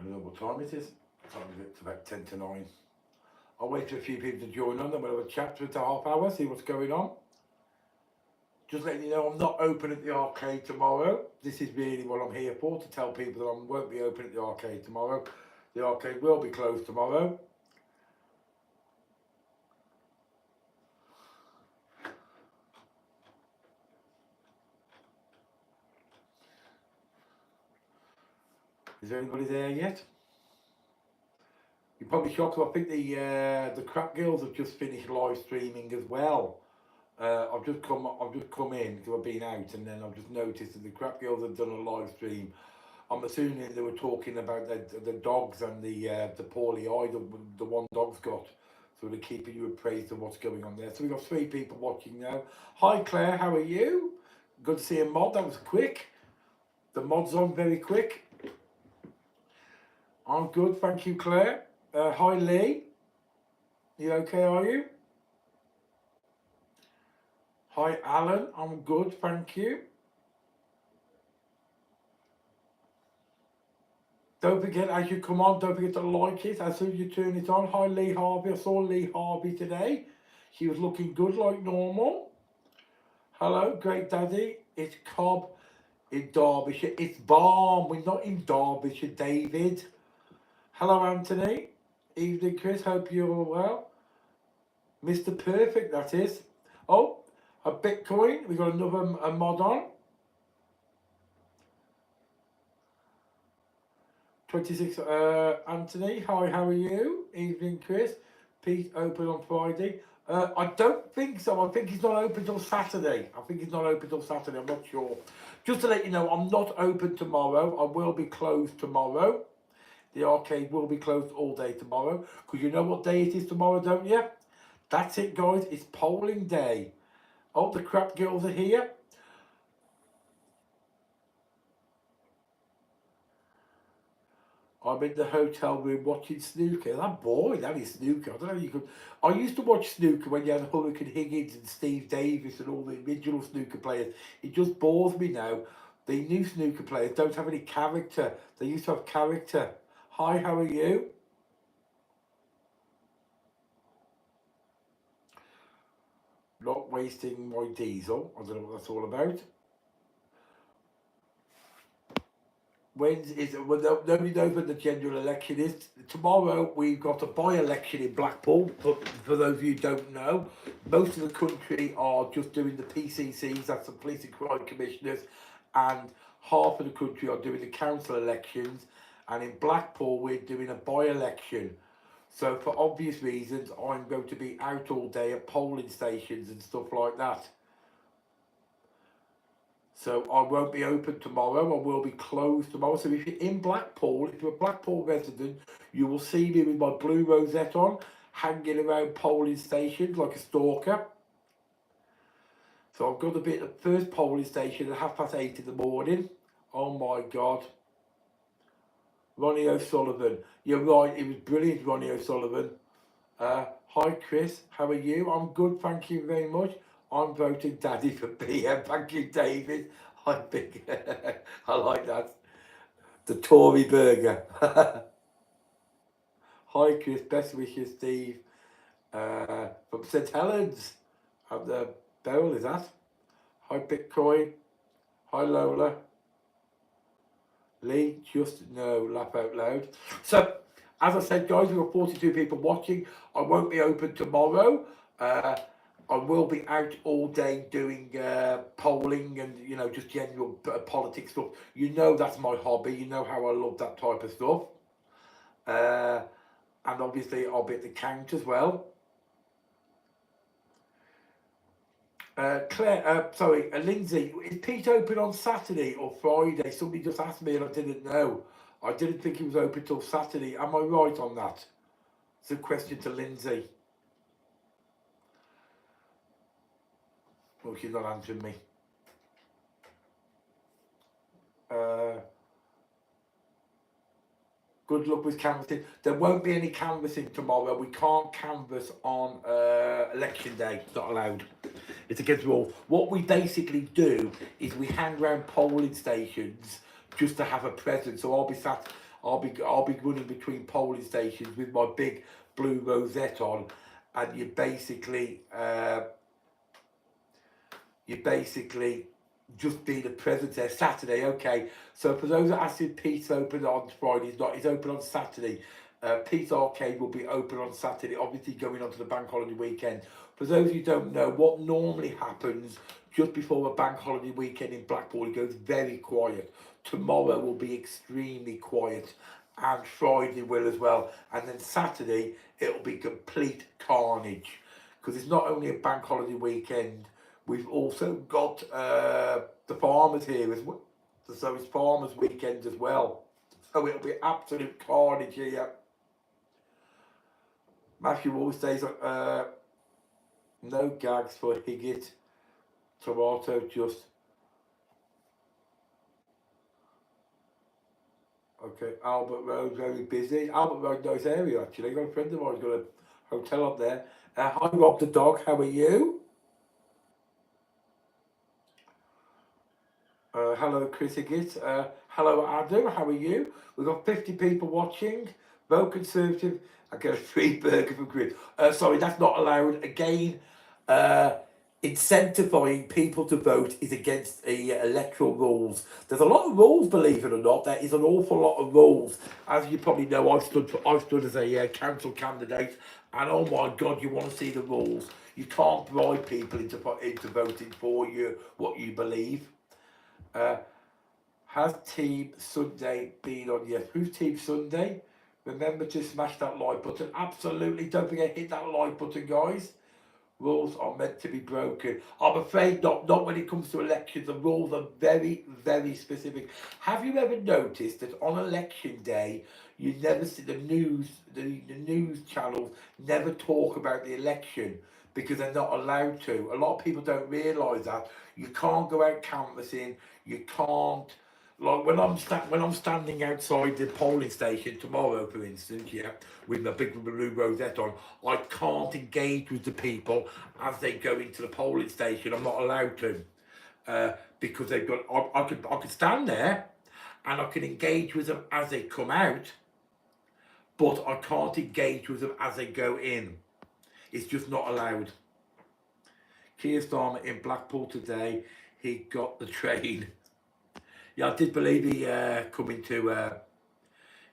don't know what time it is. It's about 10 to 9. I'll wait for a few people to join on, then we'll have a chat for a half hour, see what's going on. Just letting you know, I'm not open at the arcade tomorrow. This is really what I'm here for, to tell people that I won't be open at the arcade tomorrow. The arcade will be closed tomorrow. Is there anybody there yet? You're probably shocked. I think the Crap Girls have just finished live streaming as well. I've just come in because I've been out, and then I've just noticed that the Crap Girls have done a live stream. I'm assuming they were talking about the dogs and the poorly eye the one dog's got. So they're keeping you appraised of what's going on there. So we've got 3 people watching now. Hi Claire, how are you? Good to see a mod. That was quick. The mod's on very quick. I'm good, thank you, Claire. Hi Lee. You okay, are you? Hi Alan, I'm good, thank you. Don't forget, as you come on, don't forget to like it as soon as you turn it on. Hi Lee Harvey, I saw Lee Harvey today. She was looking good like normal. Hello, great daddy. It's Cobb in Derbyshire. It's Balm, we're not in Derbyshire, David. Hello Anthony. Evening Chris, hope you're all well. Mr. Perfect, that is. Oh, a Bitcoin, we got another mod on. 26, Anthony, hi, how are you? Evening, Chris. Pete, open on Friday. I don't think so. I think he's not open till Saturday. I'm not sure. Just to let you know, I'm not open tomorrow. I will be closed tomorrow. The arcade will be closed all day tomorrow. Because you know what day it is tomorrow, don't you? That's it, guys. It's polling day. Oh, the Crap Girls are here. I'm in the hotel room watching snooker. That boy, that is snooker. I don't know if you could. I used to watch snooker when you had Hurricane Higgins and Steve Davis and all the original snooker players. It just bores me now. The new snooker players don't have any character. They used to have character. Hi, how are you? Not wasting my diesel. I don't know what that's all about. When is it? Well, nobody knows when the general election is. Tomorrow we've got a by-election in Blackpool. For those of you who don't know, most of the country are just doing the PCCs, that's the Police and Crime Commissioners, and half of the country are doing the council elections. And in Blackpool we're doing a by-election. So for obvious reasons, I'm going to be out all day at polling stations and stuff like that. So I won't be open tomorrow. I will be closed tomorrow. So if you're in Blackpool, if you're a Blackpool resident, you will see me with my blue rosette on, hanging around polling stations like a stalker. So I've got to be at the first polling station at 8:30 in the morning. Oh my God. Ronnie O'Sullivan. You're right, it was brilliant, Ronnie O'Sullivan. Hi Chris, how are you? I'm good, thank you very much. I'm voting Daddy for PM. Thank you, David. I think I like that. The Tory burger. Hi, Chris. Best wishes, Steve. From St Helens. And the Beryl, is that? Hi, Bitcoin. Hi, Lola. Lee, just no, laugh out loud. So, as I said, guys, we've got 42 people watching. I won't be open tomorrow. I will be out all day doing polling and, you know, just general politics stuff. You know that's my hobby. You know how I love that type of stuff. And obviously I'll be at the count as well. Lindsay, is Pete open on Saturday or Friday? Somebody just asked me and I didn't know. I didn't think he was open till Saturday. Am I right on that? It's a question to Lindsay. Well, she's not answering me. Good luck with canvassing. There won't be any canvassing tomorrow. We can't canvass on election day. It's not allowed. It's against the rule. What we basically do is we hang around polling stations just to have a presence. So I'll be running between polling stations with my big blue rosette on, and you basically just be the present there. Saturday, okay. So for those that asked if Pete's open on Friday, it's open on Saturday. Pete's Arcade will be open on Saturday, obviously going on to the bank holiday weekend. For those who don't know, what normally happens just before a bank holiday weekend in Blackpool, it goes very quiet. Tomorrow will be extremely quiet, and Friday will as well. And then Saturday, it'll be complete carnage, because it's not only a bank holiday weekend, we've also got the farmers here as well. So it's farmers weekend as well. So it'll be absolute carnage here. Matthew always says no gags for Higgitt. Toronto just okay. Albert Road very busy. Albert Road, nice area actually. I got a friend of mine got a hotel up there. Hi Rob the dog, how are you? Hello Chris Higgitt. Hello Adam, how are you? We've got 50 people watching. Vote Conservative. I get a free burger from Chris. Sorry, that's not allowed. Again, incentivizing people to vote is against the electoral rules. There's a lot of rules, believe it or not. There is an awful lot of rules. As you probably know, I've stood as a council candidate, and oh my God, you want to see the rules. You can't bribe people into voting for you what you believe. Has Team Sunday been on yet? Who's Team Sunday? Remember to smash that like button. Absolutely. Don't forget, hit that like button, guys. Rules are meant to be broken. I'm afraid not when it comes to elections. The rules are very, very specific. Have you ever noticed that on election day, you never see the news channels never talk about the election because they're not allowed to. A lot of people don't realise that. You can't go out canvassing. You can't. Like when I'm standing outside the polling station tomorrow, for instance, yeah, with my big blue rosette on, I can't engage with the people as they go into the polling station. I'm not allowed to, because they've got. I could stand there, and I can engage with them as they come out, but I can't engage with them as they go in. It's just not allowed. Keir Starmer in Blackpool today. He got the train. Yeah, I did believe he coming to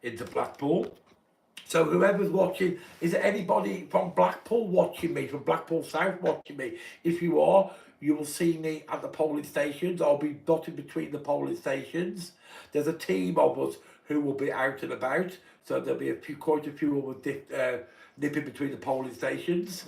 into Blackpool. So whoever's watching, is there anybody from Blackpool watching me, from Blackpool South watching me? If you are, you will see me at the polling stations. I'll be dotted between the polling stations. There's a team of us who will be out and about, so there'll be quite a few of us nipping between the polling stations.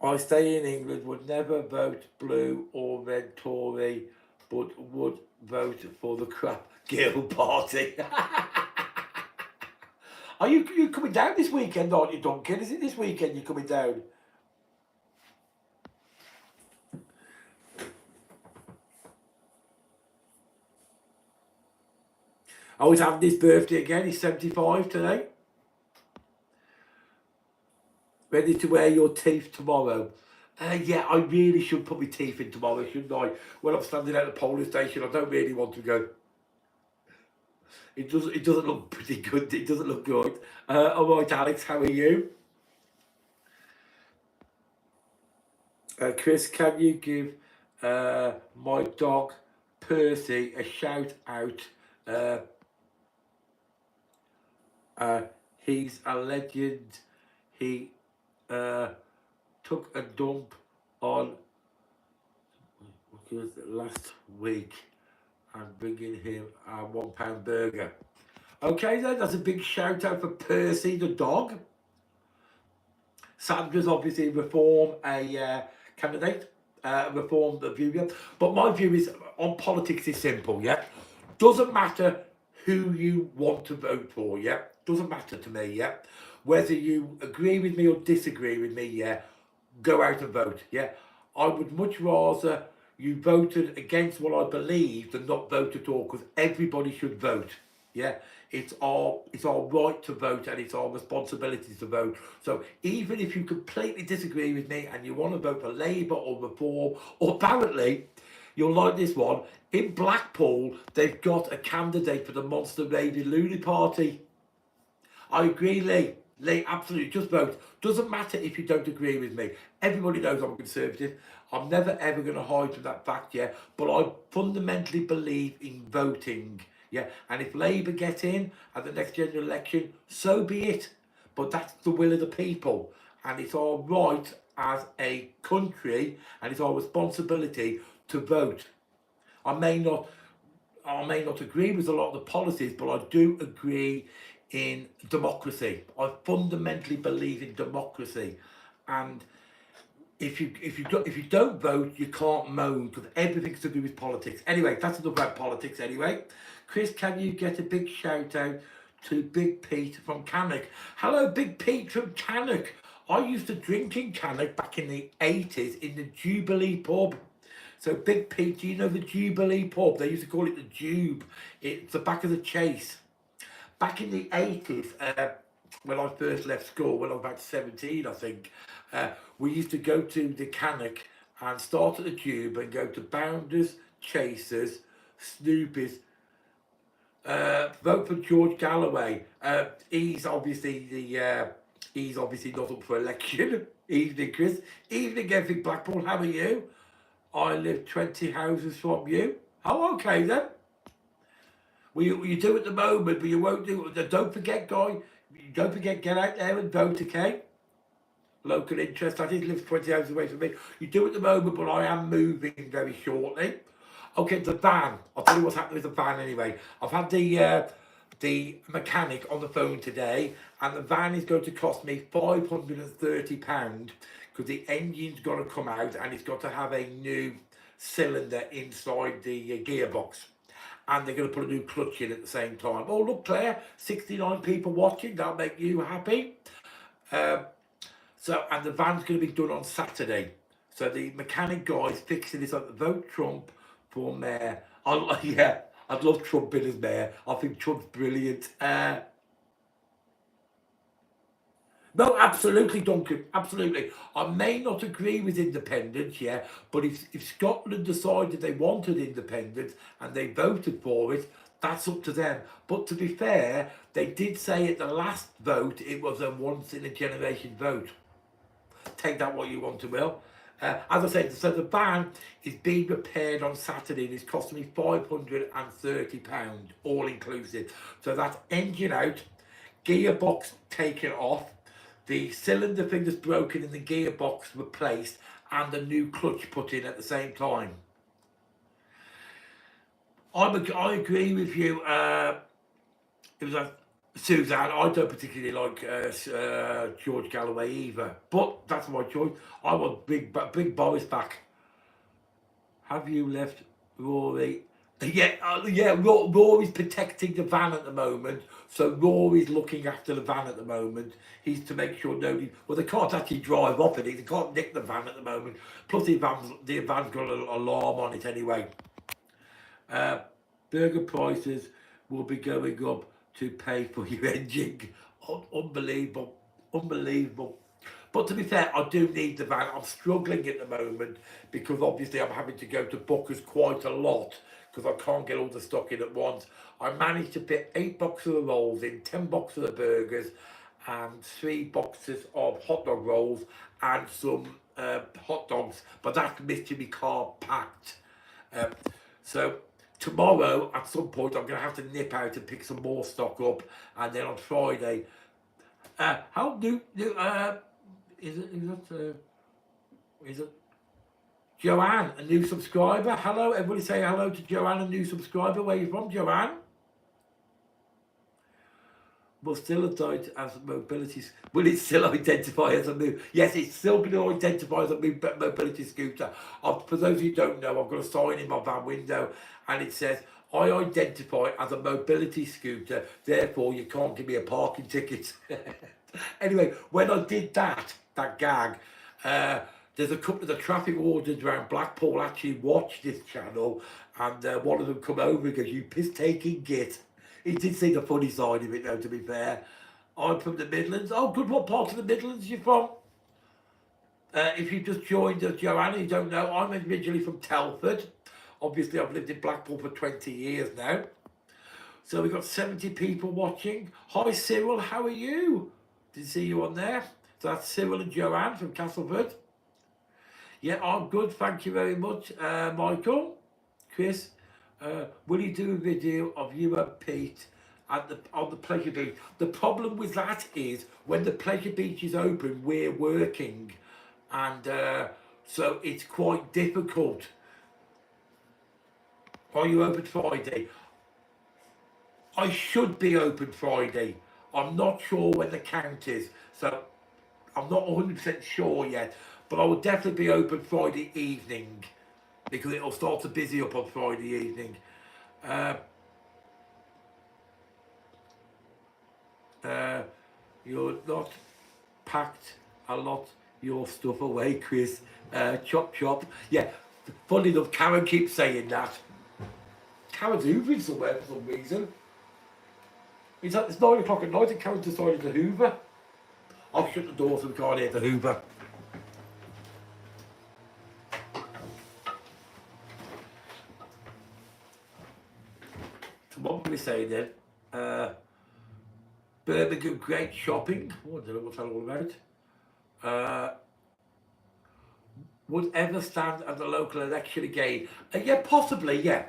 I stay in England, would never vote blue or red Tory, but would vote for the crap Gill party. Are you coming down this weekend, aren't you, Duncan? Is it this weekend you're coming down? Oh, he's having his birthday again. He's 75 today. Ready to wear your teeth tomorrow. Yeah, I really should put my teeth in tomorrow, shouldn't I? When I'm standing at the polling station, I don't really want to go. It doesn't look pretty good. It doesn't look good. All right, Alex, how are you? Chris, can you give my dog Percy a shout out? He's a legend. He took a dump on last week and bringing him a £1 burger. Okay then, that's a big shout out for Percy the dog. Sandra's obviously Reform a candidate, Reform the view, but my view is on politics is simple, yeah. Doesn't matter who you want to vote for, yeah. Doesn't matter to me, yeah. Whether you agree with me or disagree with me, yeah, go out and vote, yeah. I would much rather you voted against what I believe than not vote at all, because everybody should vote, yeah. It's our right to vote, and it's our responsibility to vote. So even if you completely disagree with me and you want to vote for Labour or Reform, or apparently You'll like this one. In Blackpool, they've got a candidate for the Monster Raving Looney Party. I agree, Lee. Lee, absolutely, just vote. Doesn't matter if you don't agree with me. Everybody knows I'm Conservative. I'm never ever going to hide from that fact, yeah. But I fundamentally believe in voting, yeah. And if Labour get in at the next general election, so be it. But that's the will of the people, and it's our right as a country, and it's our responsibility to vote. I may not agree with a lot of the policies, but I do agree in democracy. I fundamentally believe in democracy, and if you don't vote, you can't moan, because everything's to do with politics. Anyway, that's enough about politics. Anyway, Chris, can you get a big shout out to Big Pete from Cannock? Hello, Big Pete from Cannock. I used to drink in Cannock back in the 80s in the Jubilee pub. So, Big Pete, do you know the Jubilee pub? They used to call it the Jube. It's the back of the Chase. Back in the 80s, when I first left school, when I was about 17, I think, we used to go to the Cannock and start at the Jube and go to Bounders, Chasers, Snoopers. Vote for George Galloway. He's obviously not up for election. Evening, Chris. Evening, everything Blackpool. How are you? I live 20 houses from you. Oh, okay then. Well, you do at the moment, but you won't do it. Don't forget, guy. Don't forget, get out there and vote, okay? Local interest. That is, lives 20 houses away from me. You do at the moment, but I am moving very shortly. Okay, the van. I'll tell you what's happening with the van anyway. I've had the mechanic on the phone today, and the van is going to cost me £530 because the engine's got to come out and it's got to have a new cylinder inside the gearbox. And they're going to put a new clutch in at the same time. Oh, look, Claire, 69 people watching. That'll make you happy. And the van's going to be done on Saturday. So the mechanic guy's fixing this up. Vote Trump for mayor. Yeah, I'd love Trump in as mayor. I think Trump's brilliant. No, absolutely, Duncan, absolutely. I may not agree with independence, yeah, but if Scotland decided they wanted independence and they voted for it, that's up to them. But to be fair, they did say at the last vote it was a once-in-a-generation vote. Take that what you want to will. As I said, so the van is being repaired on Saturday and it's costing me £530, all inclusive. So that's engine out, gearbox taken off, the cylinder thing that's broken in the gearbox replaced, and a new clutch put in at the same time. I agree with you. It was Suzanne. I don't particularly like George Galloway either, but that's my choice. I want big Boris back. Have you left Rory? Yeah. Rory's protecting the van at the moment, so Rory's looking after the van at the moment. He's to make sure nobody. Well, they can't actually drive off it. They can't nick the van at the moment. Plus, the van's got an alarm on it anyway. Burger prices will be going up to pay for your engine. Unbelievable. But to be fair, I do need the van. I'm struggling at the moment because obviously I'm having to go to Booker's quite a lot because I can't get all the stock in at once. I managed to fit 8 boxes of rolls in, 10 boxes of burgers, and 3 boxes of hot dog rolls and some hot dogs. But that's missing my car packed. So tomorrow, at some point, I'm going to have to nip out and pick some more stock up, and then on Friday, is it Joanne, a new subscriber? Hello, everybody say hello to Joanne, a new subscriber. Where are you from, Joanne? Will still identify as mobilities. Will it still identify as a move? Yes, it's still going to identify as a mobility scooter. For those who don't know, I've got a sign in my van window and it says, I identify as a mobility scooter, therefore you can't give me a parking ticket. Anyway, when I did that gag, there's a couple of the traffic wardens around Blackpool actually watch this channel, and one of them come over and goes, you piss-taking git. He did see the funny side of it though, to be fair. I'm from the Midlands. Oh, good, what part of the Midlands are you from? If you just joined us, Joanna, you don't know, I'm originally from Telford. Obviously, I've lived in Blackpool for 20 years now. So we've got 70 people watching. Hi Cyril, how are you? Did see you on there. So that's Cyril and Joanne from Castleford. Yeah, I'm good, thank you very much. Michael, Chris, will you do a video of you and Pete on the Pleasure Beach? The problem with that is when the Pleasure Beach is open, we're working, and so it's quite difficult. Are you open Friday? I should be open Friday. I'm not sure when the count is, so I'm not 100% sure yet, but I will definitely be open Friday evening because it'll start to busy up on Friday evening. You're not packed a lot your stuff away, Chris. Chop chop. Yeah, funny enough, Karen keeps saying that. Karen's hoovering somewhere for some reason. It's 9 o'clock at night and Karen decided to hoover. I'll shut the door so we can't hear the hoover. So what were we saying then? Birmingham, great shopping. Oh, I don't know what that's all about. Would ever stand at the local election again? Yeah, possibly, yeah.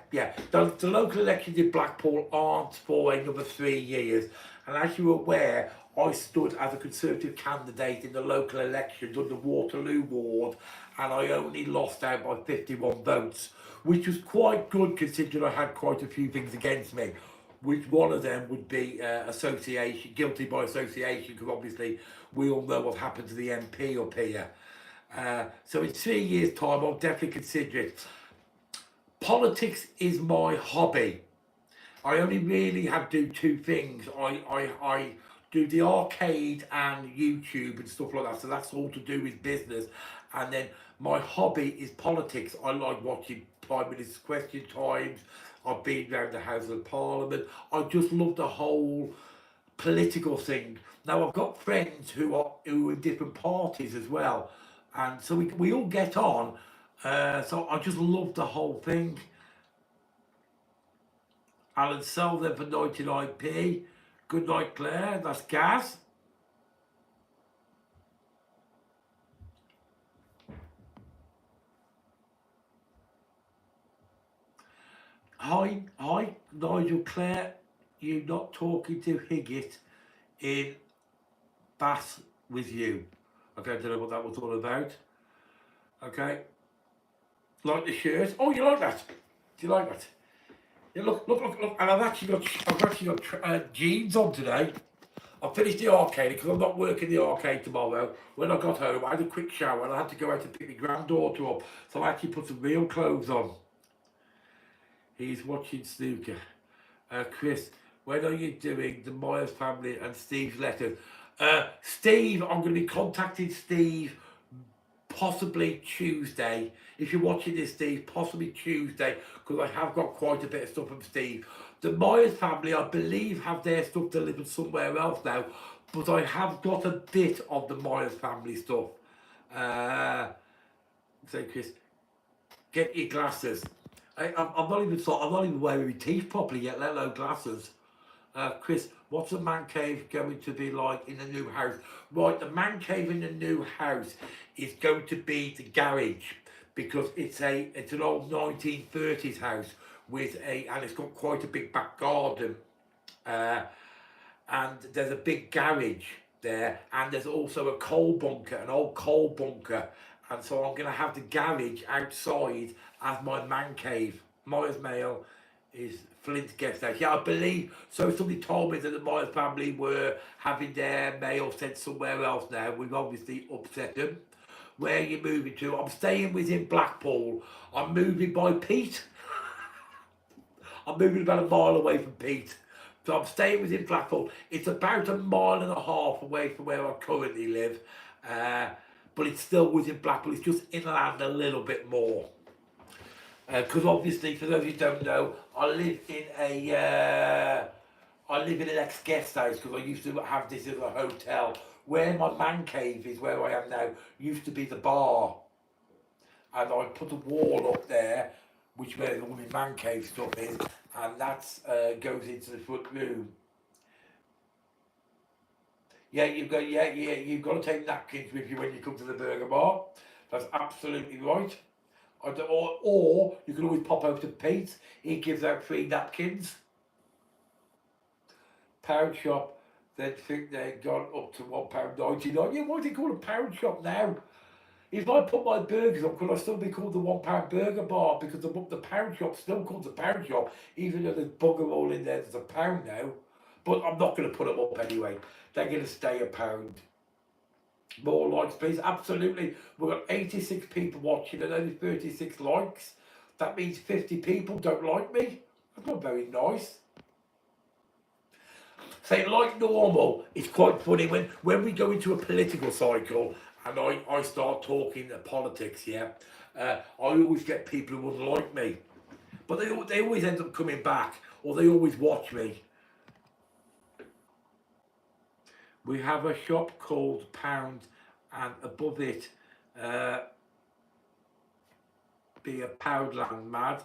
The local elections in Blackpool aren't for another 3 years. And as you're aware, I stood as a Conservative candidate in the local elections under Waterloo Ward, and I only lost out by 51 votes, which was quite good considering I had quite a few things against me. Which one of them would be association, guilty by association, because obviously we all know what happened to the MP up here. So in 3 years' time, I'll definitely consider it. Politics is my hobby. I only really have to do two things. I do the arcade and YouTube and stuff like that. So that's all to do with business. And then my hobby is politics. I like watching Prime Minister's Question Times. I've been around the House of Parliament. I just love the whole political thing. Now I've got friends who are in different parties as well, and so we all get on. So I just love the whole thing. Alan, sell them for 99p. Good night, Claire. That's Gaz. Hi, Nigel, Claire. You not talking to Higgitt in Bath with you? Okay, I don't know what that was all about. Okay, like the shirt. Oh, you like that? Do you like that? Yeah, look, and I've actually got jeans on today. I finished the arcade because I'm not working the arcade tomorrow. When I got home, I had a quick shower and I had to go out and pick my granddaughter up. So I actually put some real clothes on. He's watching snooker. Chris, when are you doing the Myers family and Steve's letters? Steve, I'm going to be contacting Steve possibly Tuesday. If you're watching this, Steve, possibly Tuesday, because I have got quite a bit of stuff from Steve. The Myers family, I believe, have their stuff delivered somewhere else now, but I have got a bit of the Myers family stuff. So Chris, get your glasses. I'm not even wearing my teeth properly yet, let alone glasses. Chris, what's the man cave going to be like in the new house? Right, the man cave in the new house is going to be the garage, because it's an old 1930s house and it's got quite a big back garden, and there's a big garage there, and there's also a coal bunker, an old coal bunker, and so I'm going to have the garage outside as my man cave. Myers Mail is Flint guest house. Yeah, I believe so. Somebody told me that the Myers family were having their mail sent somewhere else now. We've obviously upset them. Where are you moving to? I'm staying within Blackpool. I'm moving by Pete. I'm moving about a mile away from Pete. So I'm staying within Blackpool. It's about a mile and a half away from where I currently live. But it's still within Blackpool. It's just inland a little bit more. Because obviously, for those who don't know, I live in an ex-guest house, because I used to have this as a hotel. Where my man cave is, where I am now, used to be the bar, and I put a wall up there which where all my man cave stuff is, and that goes into the front room. Yeah, you've got to take napkins with you when you come to the burger bar. That's absolutely right. Or you can always pop over to Pete. He gives out free napkins. Pound shop, they think they've gone up to £1.99. Yeah, why do they call it a pound shop now? If I put my burgers up, could I still be called the £1 burger bar? Because the pound shop still called the pound shop, even though there's bugger all in there, there's a pound now. But I'm not going to put them up anyway. They're going to stay a pound. More likes, please. Absolutely. We've got 86 people watching and only 36 likes. That means 50 people don't like me. That's not very nice. Say like normal, it's quite funny when we go into a political cycle and I start talking politics, yeah, I always get people who wouldn't like me. But they always end up coming back, or they always watch me. We have a shop called Pound, and above it be a Poundland mad.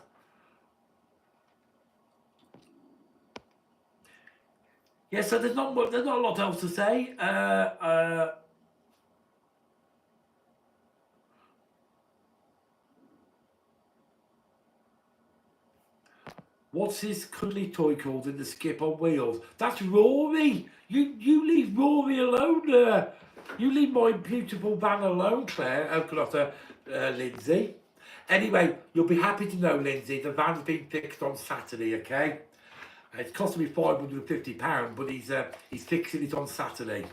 Yeah, so there's not a lot else to say. What's his cuddly toy called in the skip on wheels? That's Rory. You leave Rory alone. You leave my beautiful van alone, Claire. Lindsay. Anyway, you'll be happy to know, Lindsay, the van's been fixed on Saturday. Okay, it's costing me £550, but he's fixing it on Saturday.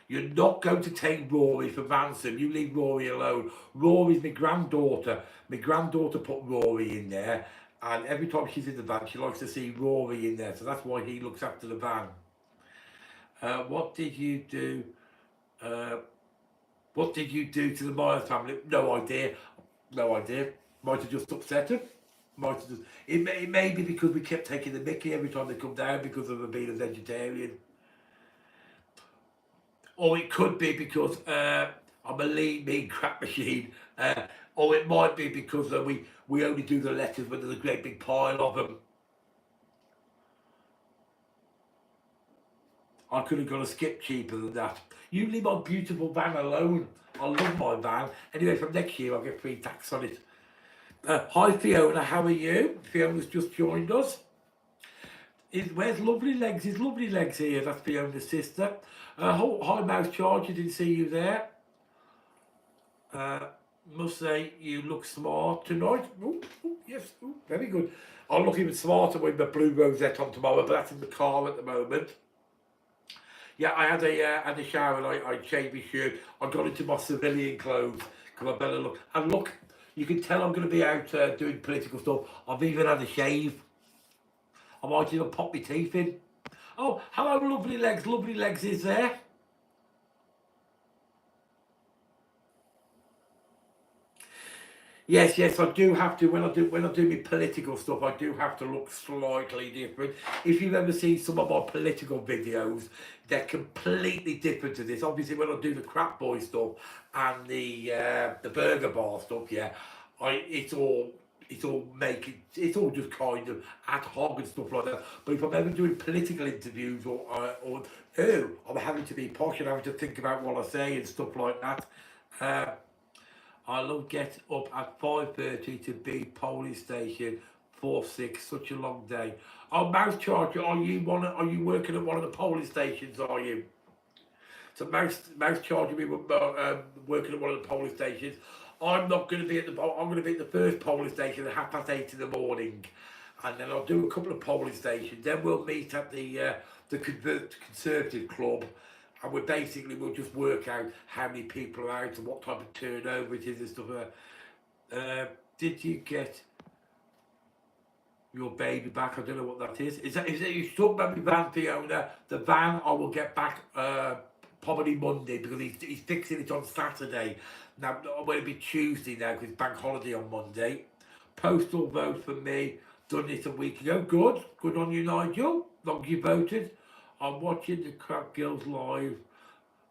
You're not going to take Rory for ransom. You leave Rory alone. Rory's my granddaughter. My granddaughter put Rory in there, and every time she's in the van, she likes to see Rory in there. So that's why he looks after the van. What did you do? What did you do to the Myers family? No idea. No idea. Might have just upset him. Might have just. It may be because we kept taking the mickey every time they come down because of them being a vegetarian. Or it could be because I'm a lean, mean crap machine. Or it might be because we only do the letters when there's a great big pile of them. I could have got a skip cheaper than that. You leave my beautiful van alone. I love my van. Anyway, from next year I'll get free tax on it. Hi Fiona, how are you? Fiona's just joined us. Where's Lovely Legs? Is Lovely Legs here? That's Fiona's sister. Hi Mouse Charger, didn't see you there. Must say you look smart tonight. Ooh, yes, very good. I'll look even smarter with my blue rosette on tomorrow, but that's in the car at the moment. Yeah, I had a shower and I changed my shirt. I got into my civilian clothes because I better look. And look, you can tell I'm going to be out doing political stuff. I've even had a shave. I might even pop my teeth in. Oh, hello, Lovely Legs. Lovely Legs is there. Yes, I do have to when I do my political stuff. I do have to look slightly different. If you've ever seen some of my political videos, they're completely different to this. Obviously, when I do the crap boy stuff and the burger bar stuff, yeah, it's all just kind of ad hoc and stuff like that. But if I'm ever doing political interviews or I'm having to be posh and having to think about what I say and stuff like that. I love get up at 5:30 to be police station 4-6. Such a long day. Oh, Mouse Charger, are you working at one of the police stations? Are you? So Mouse Charger, we were working at one of the police stations. I'm not going to be I'm going to be at the first polling station at 8:30 in the morning, and then I'll do a couple of polling stations. Then we'll meet at the Conservative Club. And we'll just work out how many people are out and what type of turnover it is and stuff. Did you get your baby back? I don't know what that is. Is that you talking about my van, Fiona? The van I will get back probably Monday because he's fixing it on Saturday. Now will it be Tuesday now because it's bank holiday on Monday. Postal vote for me. Done it a week ago. Good on you, Nigel. Long you voted. I'm watching the Crap Girls live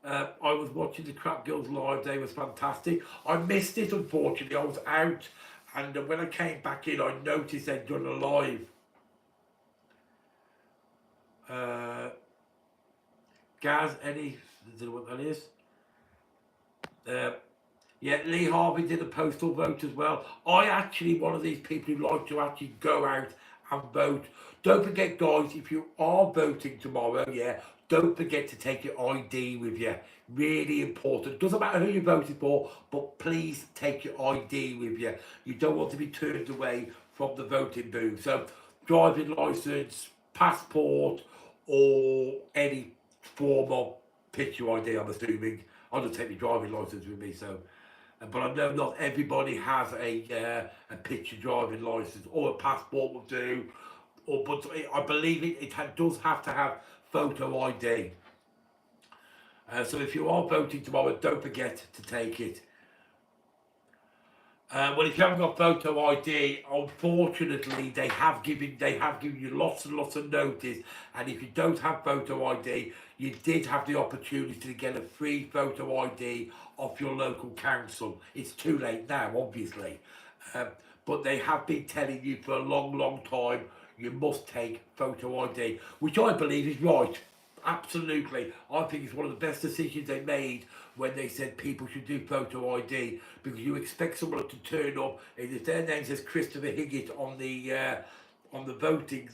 I was watching the Crap Girls live. They was fantastic. I missed it, unfortunately. I was out, and when I came back in, I noticed they'd done a live. Gaz, any, I don't know what that is. Yeah, Lee Harvey did a postal vote as well. I actually one of these people who like to actually go out and vote. Don't forget, guys, if you are voting tomorrow, yeah, don't forget to take your ID with you. Really important. Doesn't matter who you voted for, but please take your ID with you. You don't want to be turned away from the voting booth. So, driving license, passport, or any form of picture ID, I'm assuming. I'll just take my driving license with me, so. But I know not everybody has a picture driving license or a passport will do. But I believe it does have to have photo ID. So if you are voting tomorrow, don't forget to take it. Well, if you haven't got photo ID, unfortunately, they have given you lots and lots of notice. And if you don't have photo ID, you did have the opportunity to get a free photo ID off your local council. It's too late now, obviously, but they have been telling you for a long, long time you must take photo ID, which I believe is right. Absolutely. I think it's one of the best decisions they made when they said people should do photo ID, because you expect someone to turn up, and if their name says Christopher Higgitt on the voting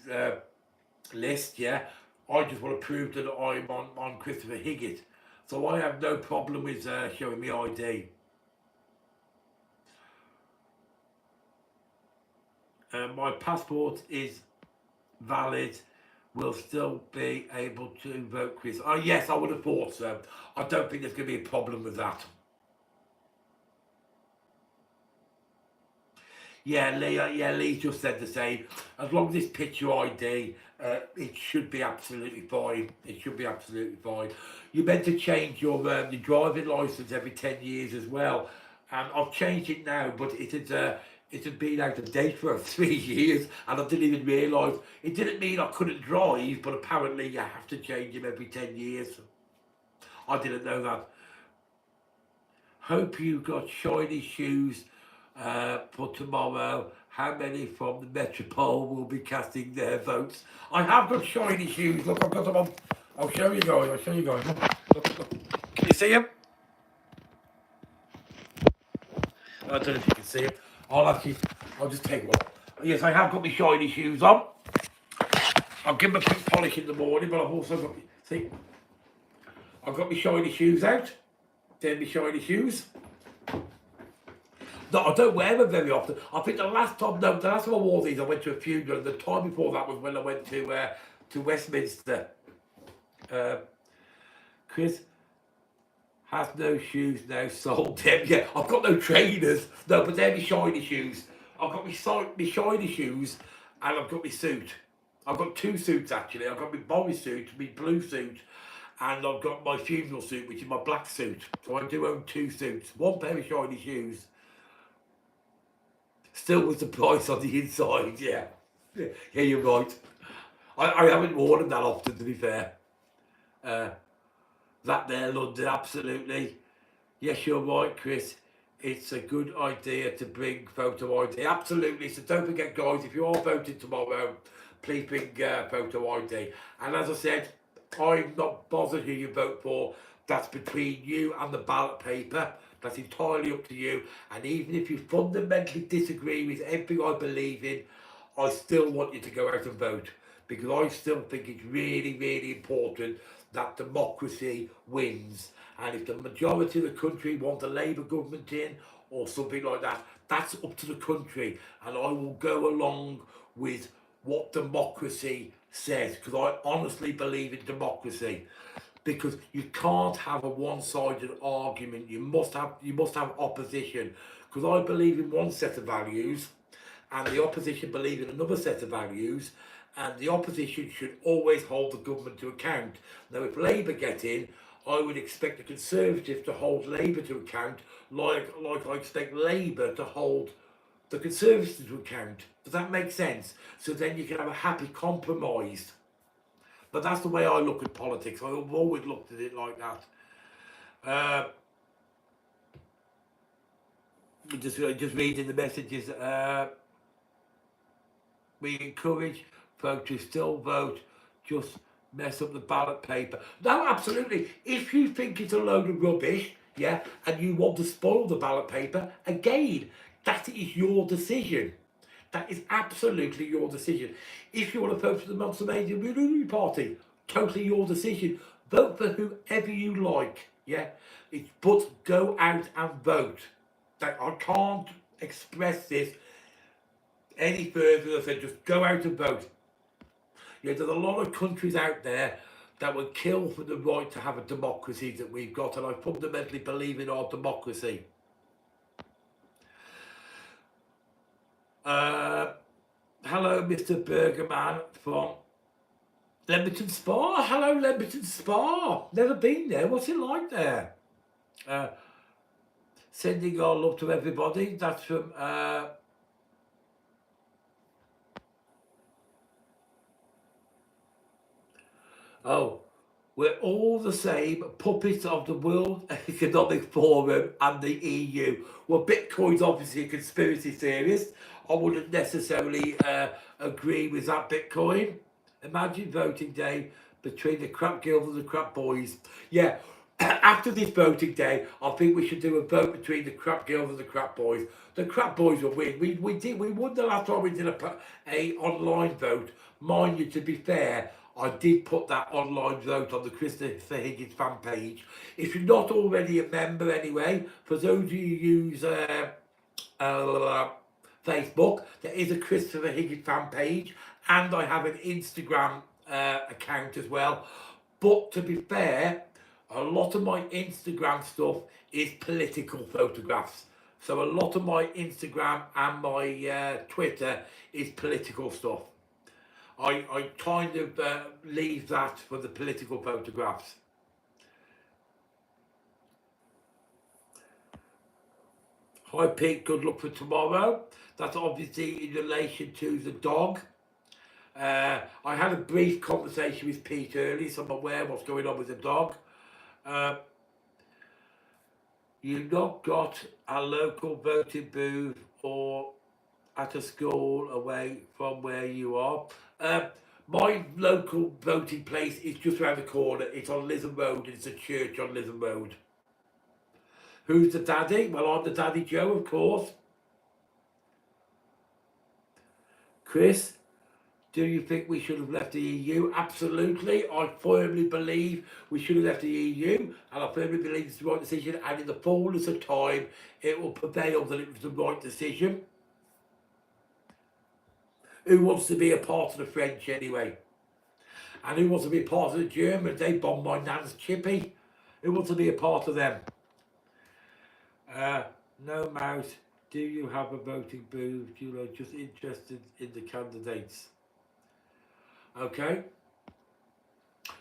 list, yeah, I just want to prove that I'm on Christopher Higgitt. So I have no problem with showing me ID. My passport is valid. Will still be able to vote, Chris. Oh yes, I would have thought so. I don't think there's going to be a problem with that. Yeah, Lee just said the same. As long as it's picture ID, it should be absolutely fine. It should be absolutely fine. You're meant to change your driving license every 10 years as well. And I've changed it now, but it had been out of date for 3 years, and I didn't even realise. It didn't mean I couldn't drive, but apparently you have to change them every 10 years. I didn't know that. Hope you got shiny shoes for tomorrow. How many from the Metropole will be casting their votes? I have got shiny shoes. Look, I've got them on. I'll show you guys. I'll show you guys. Look. Can you see them? I don't know if you can see them. I'll just take one. Yes, I have got my shiny shoes on. I'll give them a quick polish in the morning, but I've also got, see, I've got my shiny shoes out. They're my shiny shoes. No, I don't wear them very often. I think the last time I wore these, I went to a funeral. The time before that was when I went to Westminster. Chris has no shoes now, sold them. Yeah, I've got no trainers. No, but they're my shiny shoes. I've got my shiny shoes, and I've got my suit. I've got two suits actually. I've got my bomber suit, my blue suit, and I've got my funeral suit, which is my black suit. So I do own two suits. One pair of shiny shoes. Still with the price on the inside, yeah. Yeah, you're right. I haven't worn them that often, to be fair. That there, London, absolutely. Yes, you're right, Chris. It's a good idea to bring photo ID. Absolutely. So don't forget, guys, if you are voting tomorrow, please bring photo ID. And as I said, I'm not bothered who you vote for. That's between you and the ballot paper. That's entirely up to you. And even if you fundamentally disagree with everything I believe in, I still want you to go out and vote, because I still think it's really, really important that democracy wins. And if the majority of the country want a Labour government in or something like that, that's up to the country. And I will go along with what democracy says, because I honestly believe in democracy. Because you can't have a one-sided argument. You must have opposition. Because I believe in one set of values, and the opposition believe in another set of values, and the opposition should always hold the government to account. Now, if Labour get in, I would expect the Conservatives to hold Labour to account, like I expect Labour to hold the Conservatives to account. Does that make sense? So then you can have a happy compromise. But that's the way I look at politics. I've always looked at it like that. Uh, just reading the messages. We encourage voters still vote, just mess up the ballot paper. No, absolutely. If you think it's a load of rubbish, yeah, and you want to spoil the ballot paper, again, that is your decision. That is absolutely your decision. If you want to vote for the Multimedia Ruling Party, totally your decision. Vote for whoever you like, yeah. But go out and vote. I can't express this any further. I said just go out and vote. Yeah, there's a lot of countries out there that would kill for the right to have a democracy that we've got, and I fundamentally believe in our democracy. Hello, Mr. Burgerman from Lemberton Spa. Hello, Lemberton Spa. Never been there. What's it like there? Sending our love to everybody. That's from oh, we're all the same puppets of the World Economic Forum and the EU. Well, Bitcoin's obviously a conspiracy theorist. I wouldn't necessarily agree with that, Bitcoin. Imagine voting day between the crap girls and the crap boys. Yeah, after this voting day, I think we should do a vote between the crap girls and the crap boys. The crap boys will win. We won the last time we did a online vote. Mind you, to be fair, I did put that online vote on the Christopher Higgitt fan page. If you're not already a member anyway, for those of you who use Facebook, there is a Christopher Higgitt fan page, and I have an Instagram account as well. But to be fair, a lot of my Instagram stuff is political photographs. So a lot of my Instagram and my Twitter is political stuff. I kind of leave that for the political photographs. Hi Pete, good luck for tomorrow. That's obviously in relation to the dog. I had a brief conversation with Pete earlier, so I'm aware of what's going on with the dog. You've not got a local voting booth or at a school away from where you are. My local voting place is just around the corner. It's on Lisbon Road, and it's a church on Lisbon Road. Who's the daddy? Well, I'm the daddy Joe, of course. Chris, do you think we should have left the EU? Absolutely. I firmly believe we should have left the EU, and I firmly believe it's the right decision, and in the fullness of time, it will prevail that it was the right decision. Who wants to be a part of the French anyway? And who wants to be a part of the Germans? They bombed my nan's chippy. Who wants to be a part of them? No, Mouse. Do you have a voting booth? You know, just interested in the candidates. Okay.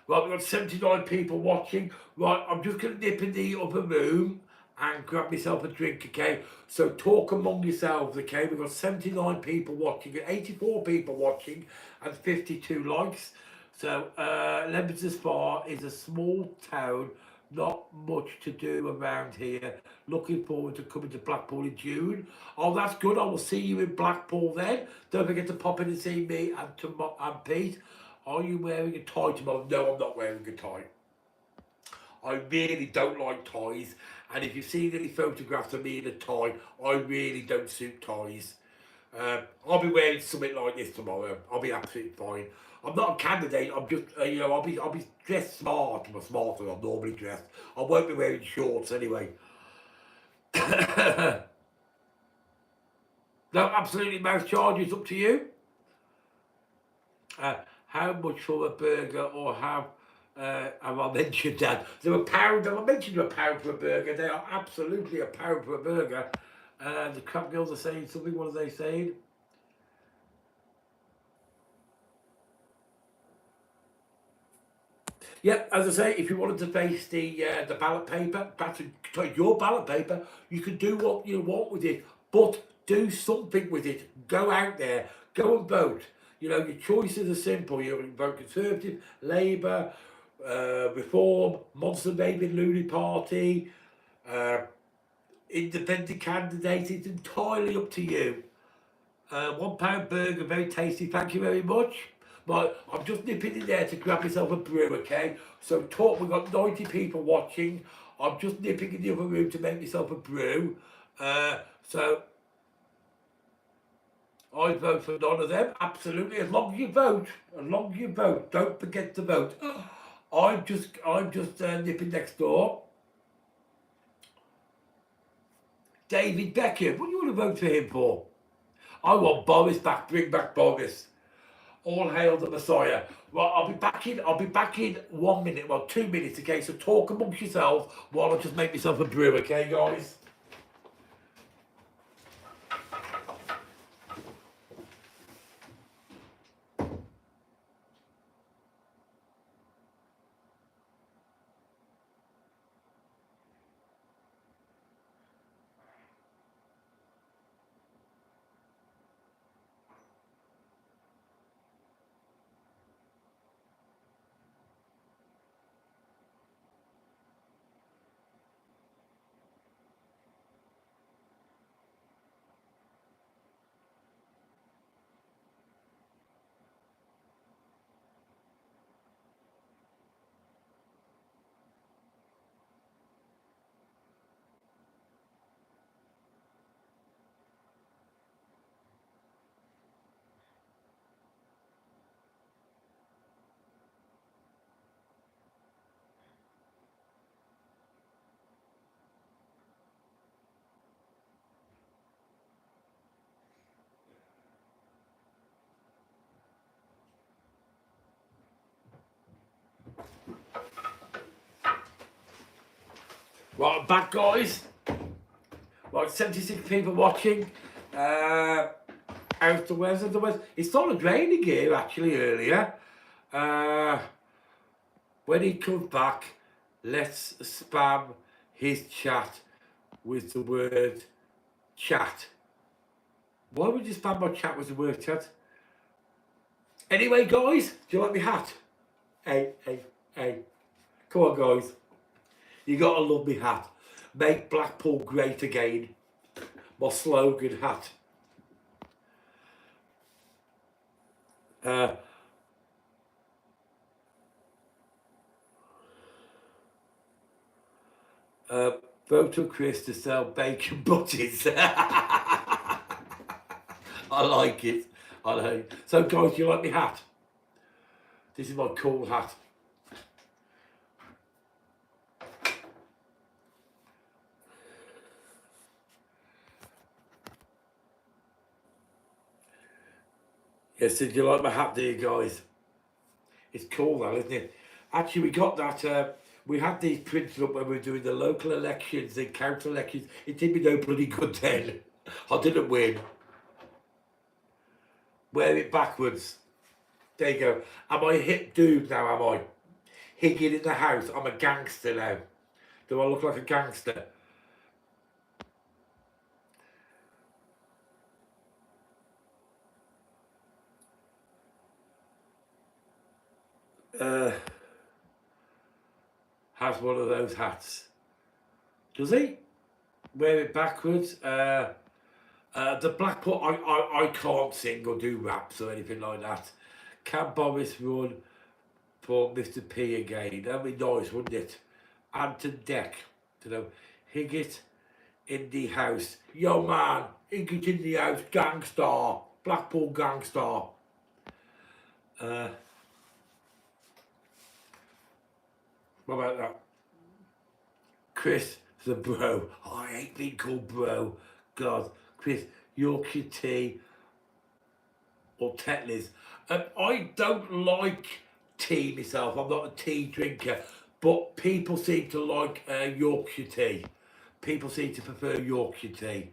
Right, we've got 79 people watching. Right, I'm just going to nip in the other room and grab myself a drink, okay? So talk among yourselves, okay? We've got 79 people watching, 84 people watching, and 52 likes. So Lemberton Spa is a small town, not much to do around here. Looking forward to coming to Blackpool in June. Oh, that's good. I will see you in Blackpool then. Don't forget to pop in and see me and Pete. Are you wearing a tie tomorrow? No, I'm not wearing a tie. I really don't like ties, and if you've seen any photographs of me in a tie, I really don't suit ties. I'll be wearing something like this tomorrow. I'll be absolutely fine. I'm not a candidate. I'm just, you know, I'll be dressed smart. I'm smarter than I'm normally dressed. I won't be wearing shorts anyway. No, absolutely, Mouse charges up to you. How much for a burger, or have I mentioned that? They're a pound. Have I mentioned a pound for a burger? They are absolutely a pound for a burger. The crap girls are saying something. What are they saying? Yep, as I say, if you wanted to face the ballot paper, that's your ballot paper. You can do what you want with it, but do something with it. Go out there, go and vote. You know, your choices are simple. You can vote Conservative, Labour, Reform, Monster Baby Looney Party, independent candidate, it's entirely up to you. £1 burger, very tasty, thank you very much. But I'm just nipping in there to grab myself a brew, okay? So we've got 90 people watching. I'm just nipping in the other room to make myself a brew. So I vote for none of them, absolutely, as long as you vote. As long as you vote, don't forget to vote. I'm just nipping next door. David Beckham, what do you want to vote for him for? I want Boris back, bring back Boris. All hail the Messiah. Well, I'll be back in 1 minute, well 2 minutes, okay? So talk amongst yourselves while I just make myself a brew, okay guys? Right, I'm back guys. Right, 76 people watching. How's the weather? It started raining here actually earlier. When he comes back, let's spam his chat with the word chat. Why would you spam my chat with the word chat? Anyway, guys, do you like my hat? Hey. Come on, guys. You gotta love me hat. Make Blackpool great again. My slogan hat. Photo Chris to sell bacon butties. I like it. I like it. So guys, do you like my hat? This is my cool hat. Yes, did you like my hat there, guys? It's cool though, isn't it? Actually, we got that, we had these printed up when we were doing the local elections and council elections. It did me no bloody good then. I didn't win. Wear it backwards. There you go. Am I a hip dude now, am I? Higgitt in the house. I'm a gangster now. Do I look like a gangster? Has one of those hats. Does he? Wear it backwards. The Blackpool, I can't sing or do raps or anything like that. Can Boris run for Mr. P again? That'd be nice, wouldn't it? Anton Deck, you know, Higgitt in the house. Yo man, Higgitt in the house, gangstar, Blackpool gangstar. What about that? Chris, the bro. Oh, I hate being called bro. God, Chris, Yorkshire tea or Tetley's. I don't like tea myself. I'm not a tea drinker, but people seem to like Yorkshire tea. People seem to prefer Yorkshire tea.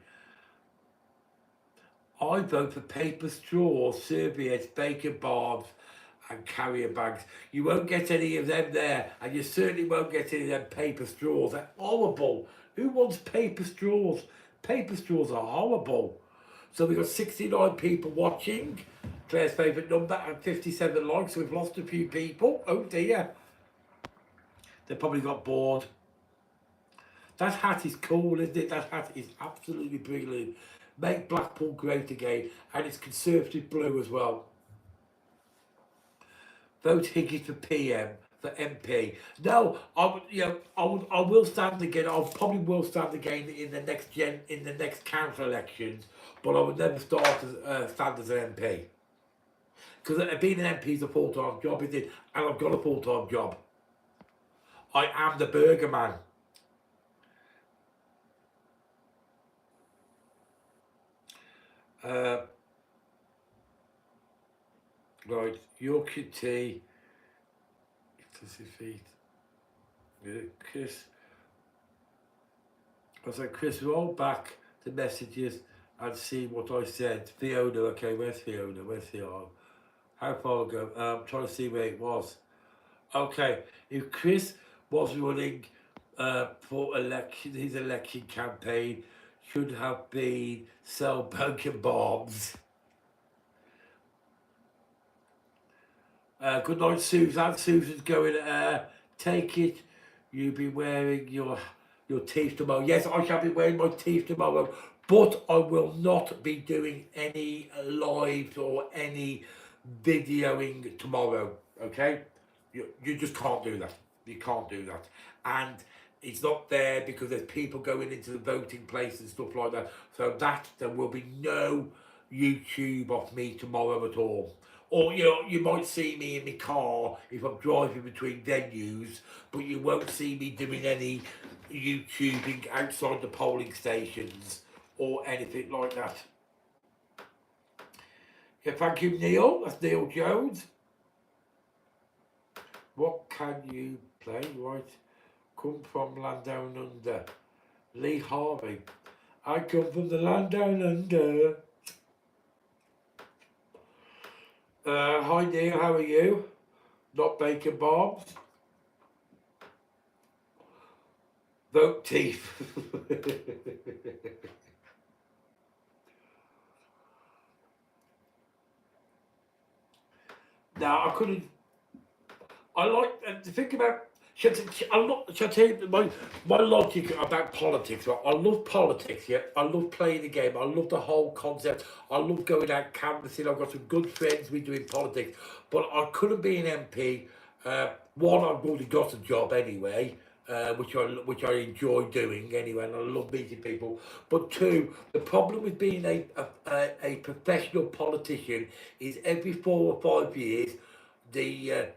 I vote for paper straws, serviettes, bacon barbs, and carrier bags. You won't get any of them there, and you certainly won't get any of them paper straws. They're horrible. Who wants paper straws? Paper straws are horrible. So we've got 69 people watching. Claire's favourite number and 57 likes. So we've lost a few people. Oh dear. They probably got bored. That hat is cool, isn't it? That hat is absolutely brilliant. Make Blackpool great again, and it's Conservative blue as well. Vote Higgitt for PM, for MP. No, I will stand again. I probably will stand again in the next council elections, but I would never stand as an MP, because being an MP is a full-time job, isn't it? And I've got a full-time job. I am the burger man. Right, Yorkshire tea. Does his feet? Chris. I said, Chris, roll back the messages and see what I said. Fiona, okay, where's Fiona? Where's Fiona? How far ago? I'm trying to see where it was. Okay, if Chris was running for election, his election campaign should have been sell bunker bombs. Good night, Susan. Susan's going, take it. You'll be wearing your teeth tomorrow. Yes, I shall be wearing my teeth tomorrow, but I will not be doing any lives or any videoing tomorrow, okay? You just can't do that. You can't do that. And it's not there because there's people going into the voting place and stuff like that. So there will be no YouTube of me tomorrow at all. Or, you might see me in my car if I'm driving between venues, but you won't see me doing any YouTubing outside the polling stations or anything like that. Yeah, thank you, Neil. That's Neil Jones. What can you play? Right. Come from land down under. Lee Harvey. I come from the land down under. Hi Neil, how are you? Not bacon bombs. Vote teeth. No, I couldn't. I like to think about. Shall I tell you my logic about politics? Right? I love politics, yeah. I love playing the game. I love the whole concept. I love going out canvassing. I've got some good friends we doing politics, but I couldn't be an MP. One, I've already got a job anyway, which I enjoy doing anyway, and I love meeting people. But two, the problem with being a professional politician is every 4 or 5 years, there's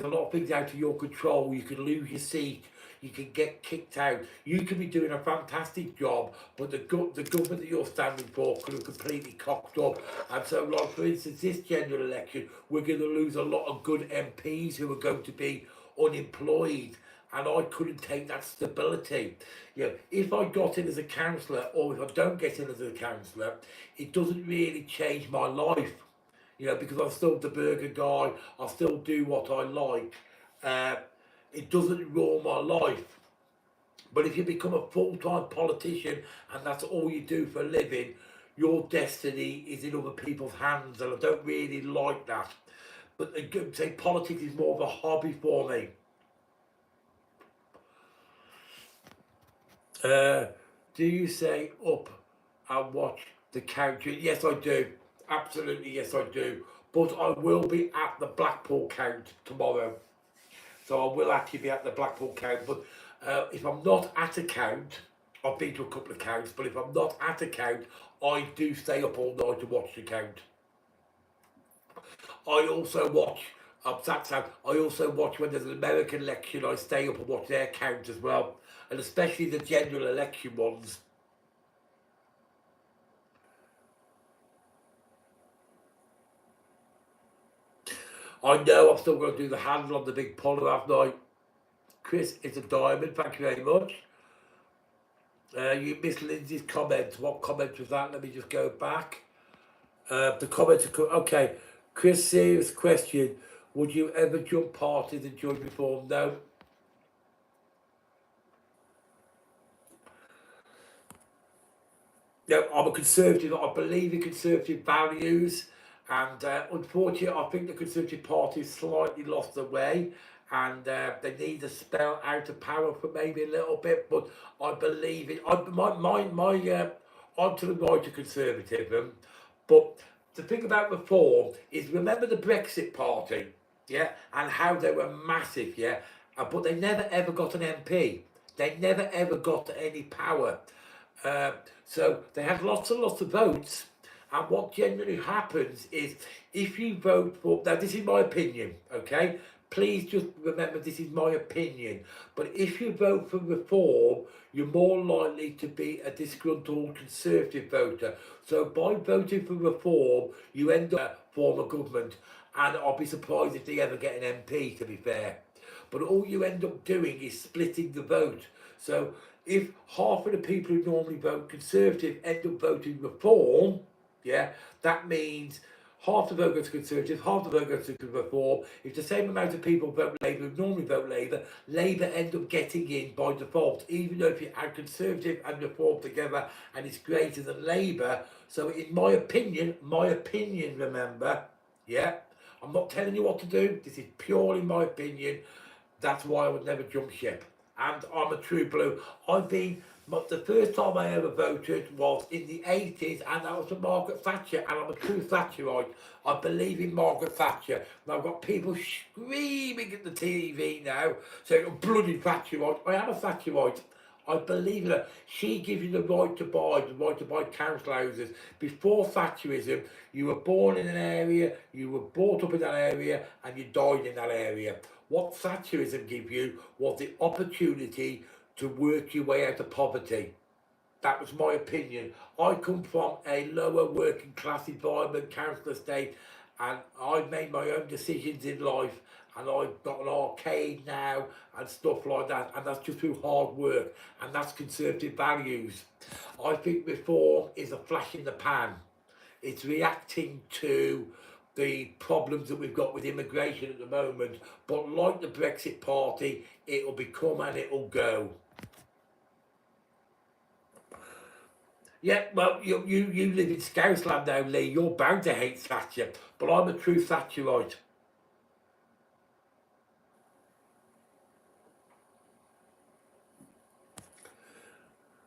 a lot of things out of your control. You can lose your seat. You can get kicked out. You can be doing a fantastic job, but the government that you're standing for could have completely cocked up. And so, like for instance, this general election, we're going to lose a lot of good MPs who are going to be unemployed. And I couldn't take that stability. If I got in as a councillor, or if I don't get in as a councillor, it doesn't really change my life. Because I'm still the burger guy, I still do what I like. It doesn't rule my life. But if you become a full-time politician and that's all you do for a living, your destiny is in other people's hands, and I don't really like that. But say politics is more of a hobby for me. Do you say up and watch the count? Yes, I do. Absolutely, yes, I do. But I will be at the Blackpool count tomorrow. So I will actually be at the Blackpool count. But if I'm not at a count, I've been to a couple of counts, but if I'm not at a count, I do stay up all night to watch the count. I also watch, I also watch when there's an American election, I stay up and watch their count as well. And especially the general election ones. I know I'm still going to do the handle on the big poller, haven't I? Chris, it's a diamond, thank you very much. You missed Lindsay's comment. What comment was that? Let me just go back. The comments are okay. Chris, serious question. Would you ever jump parties and join reform? No. No, I'm a conservative. I believe in conservative values. And unfortunately, I think the Conservative Party slightly lost their way. and they need to spell out of power for maybe a little bit, but I believe it. I'm to the right of conservatism, but the thing about reform is, remember the Brexit Party, yeah, and how they were massive, yeah, but they never ever got an MP. They never ever got any power. Uh, so they had lots and lots of votes. And what generally happens is, if you vote for, now this is my opinion, okay? Please just remember this is my opinion. But if you vote for reform, you're more likely to be a disgruntled Conservative voter. So by voting for reform, you end up form a government. And I'll be surprised if they ever get an MP, to be fair. But all you end up doing is splitting the vote. So if half of the people who normally vote Conservative end up voting reform, yeah, that means half the vote goes to Conservative, half the vote goes to Reform. If the same amount of people vote Labour who normally vote Labour, Labour end up getting in by default, even though if you add Conservative and Reform together and it's greater than Labour. So in my opinion, remember, yeah, I'm not telling you what to do, this is purely my opinion. That's why I would never jump ship. And I'm a true blue. But the first time I ever voted was in the 80s, and that was for Margaret Thatcher, and I'm a true Thatcherite. I believe in Margaret Thatcher. And I've got people screaming at the TV now, saying, I'm bloody Thatcherite. I am a Thatcherite. I believe in her. She gives you the right to buy council houses. Before Thatcherism, you were born in an area, you were brought up in that area, and you died in that area. What Thatcherism gave you was the opportunity to work your way out of poverty. That was my opinion. I come from a lower working class environment, council estate, and I've made my own decisions in life, and I've got an arcade now and stuff like that, and that's just through hard work, and that's Conservative values. I think reform is a flash in the pan. It's reacting to the problems that we've got with immigration at the moment, but like the Brexit Party, it'll become and it'll go. Yeah, well, you live in Scousland now, Lee. You're bound to hate Thatcher, but I'm a true Thatcherite.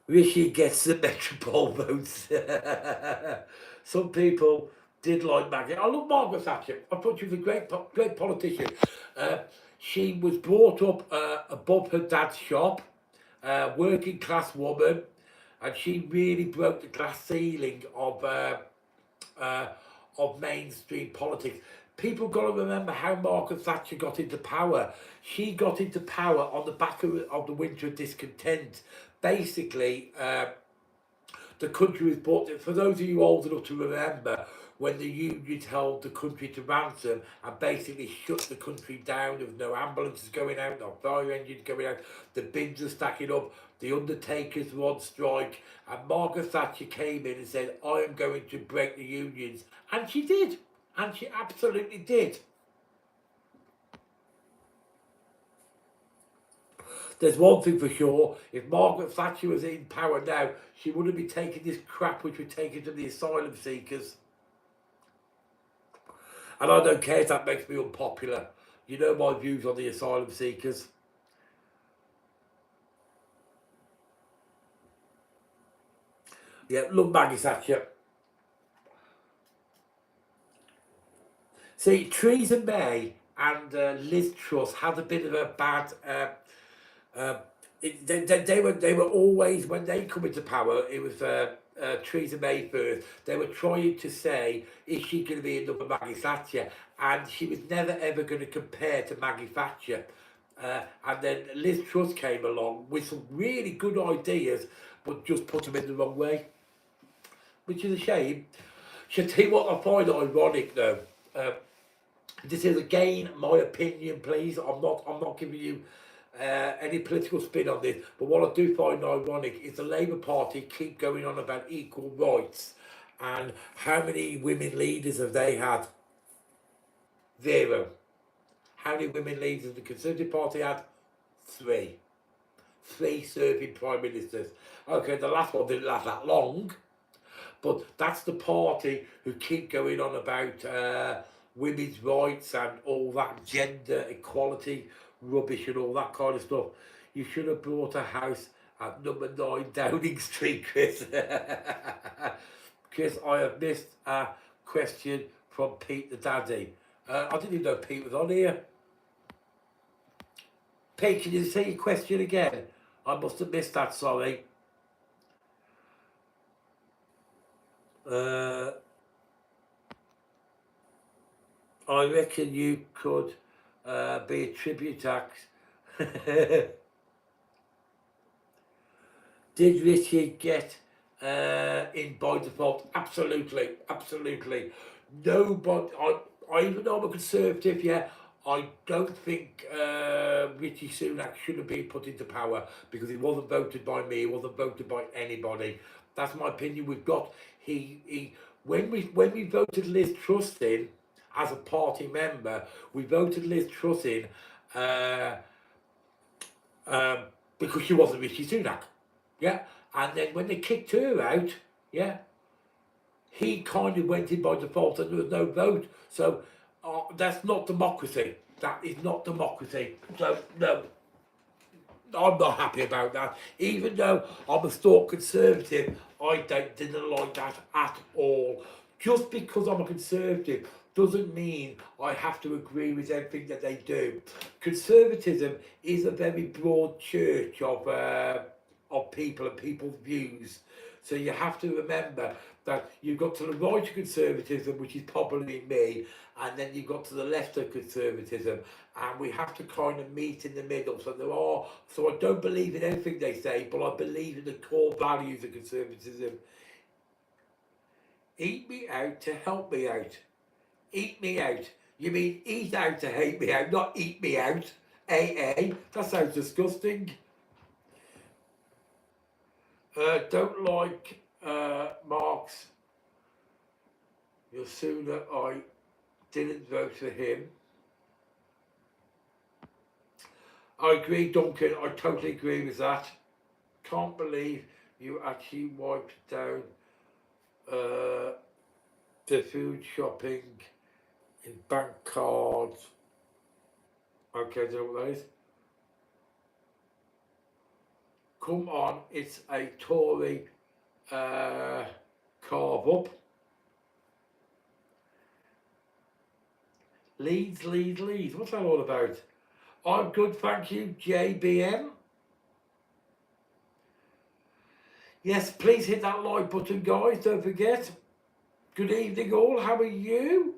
Rishi gets the Metropole votes. Some people did like Maggie. I love Margaret Thatcher. I thought she was a great politician. She was brought up above her dad's shop, working class woman, and she really broke the glass ceiling of mainstream politics. People got to remember how Margaret Thatcher got into power. She got into power on the back of the winter of discontent. Basically, the country was bought. For those of you old enough to remember, when the unions held the country to ransom and basically shut the country down, there was no ambulances going out, no fire engines going out, the bins were stacking up, the undertakers were on strike, and Margaret Thatcher came in and said, I am going to break the unions. And she did. And she absolutely did. There's one thing for sure, if Margaret Thatcher was in power now, she wouldn't be taking this crap which we're taking to the asylum seekers. And I don't care if that makes me unpopular. You know my views on the asylum seekers. Yeah, love Maggie Thatcher. See, Theresa May and Liz Truss had a bit of a bad. They were always, when they come into power, it was Theresa May first. They were trying to say, is she going to be another Maggie Thatcher? And she was never ever going to compare to Maggie Thatcher. And then Liz Truss came along with some really good ideas, but just put them in the wrong way, which is a shame. Should tell you what I find ironic though. This is again my opinion, please. I'm not giving you any political spin on this, but what I do find ironic is the Labour Party keep going on about equal rights, and how many women leaders have they had? Zero. How many women leaders has the Conservative Party had? Three. Three serving prime ministers. Okay, the last one didn't last that long, but that's the party who keep going on about women's rights and all that gender equality, rubbish and all that kind of stuff. You should have bought a house at number 9 Downing Street, Chris. Chris, I have missed a question from Pete the Daddy. I didn't even know Pete was on here. Pete, can you say your question again? I must have missed that, sorry. I reckon you could be a tribute tax. Did Richie get in by default? Absolutely, absolutely. Nobody, I even though I'm a Conservative, yeah, I don't think Richie Sunak should have been put into power because he wasn't voted by me, he wasn't voted by anybody. That's my opinion. We've got when we voted Liz Truss in as a party member, we voted Liz Truss in because she wasn't Richie Sunak. Yeah, and then when they kicked her out, yeah, he kind of went in by default and there was no vote. So that's not democracy. That is not democracy. So no, I'm not happy about that. Even though I'm a staunch Conservative, I didn't like that at all. Just because I'm a Conservative doesn't mean I have to agree with everything that they do. Conservatism is a very broad church of people and people's views. So you have to remember that you've got to the right of conservatism, which is probably me, and then you've got to the left of conservatism, and we have to kind of meet in the middle. So I don't believe in anything they say, but I believe in the core values of conservatism. Eat me out to help me out. Eat me out. You mean eat out to hate me out, not eat me out. AA. That sounds disgusting. Don't like Marx. You're sooner I didn't vote for him. I agree, Duncan. I totally agree with that. Can't believe you actually wiped down the food shopping in bank cards. Okay, I don't know what that is. Come on, it's a Tory carve up. Leeds. What's that all about? I'm good, thank you, JBM. Yes, please hit that like button, guys. Don't forget. Good evening, all. How are you?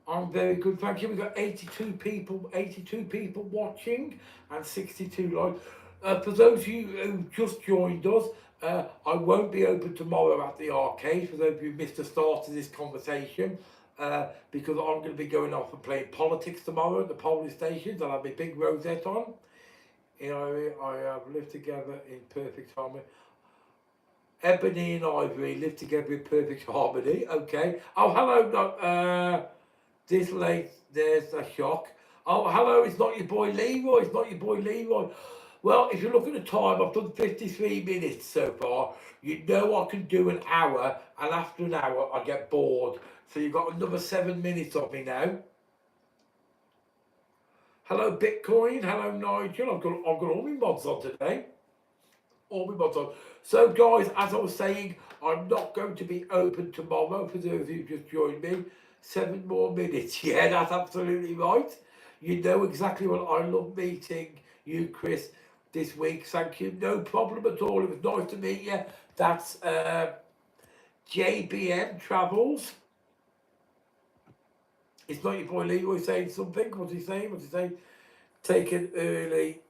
I'm very good, thank you. We've got 82 people watching and 62 likes. For those of you who just joined us, I won't be open tomorrow at the arcade, for those of you who missed the start of this conversation, because I'm going to be going off and playing politics tomorrow at the polling stations. I'll have my big rosette on. You know, I have lived together in perfect harmony. Ebony and Ivory live together in perfect harmony. Okay. Oh, hello, this late, there's a shock. Oh, hello, it's not your boy Leroy. Well, if you look at the time, I've done 53 minutes so far. You know I can do an hour, and after an hour, I get bored. So you've got another 7 minutes of me now. Hello, Bitcoin. Hello, Nigel. I've got all my mods on today. All my mods on. So, guys, as I was saying, I'm not going to be open tomorrow for those of you who just joined me. 7 more minutes. Yeah, that's absolutely right. You know exactly what I love meeting you, Chris, this week. Thank you. No problem at all. It was nice to meet you. That's JBM Travels. It's not your boy Leroy saying something. What's he saying? Take an early.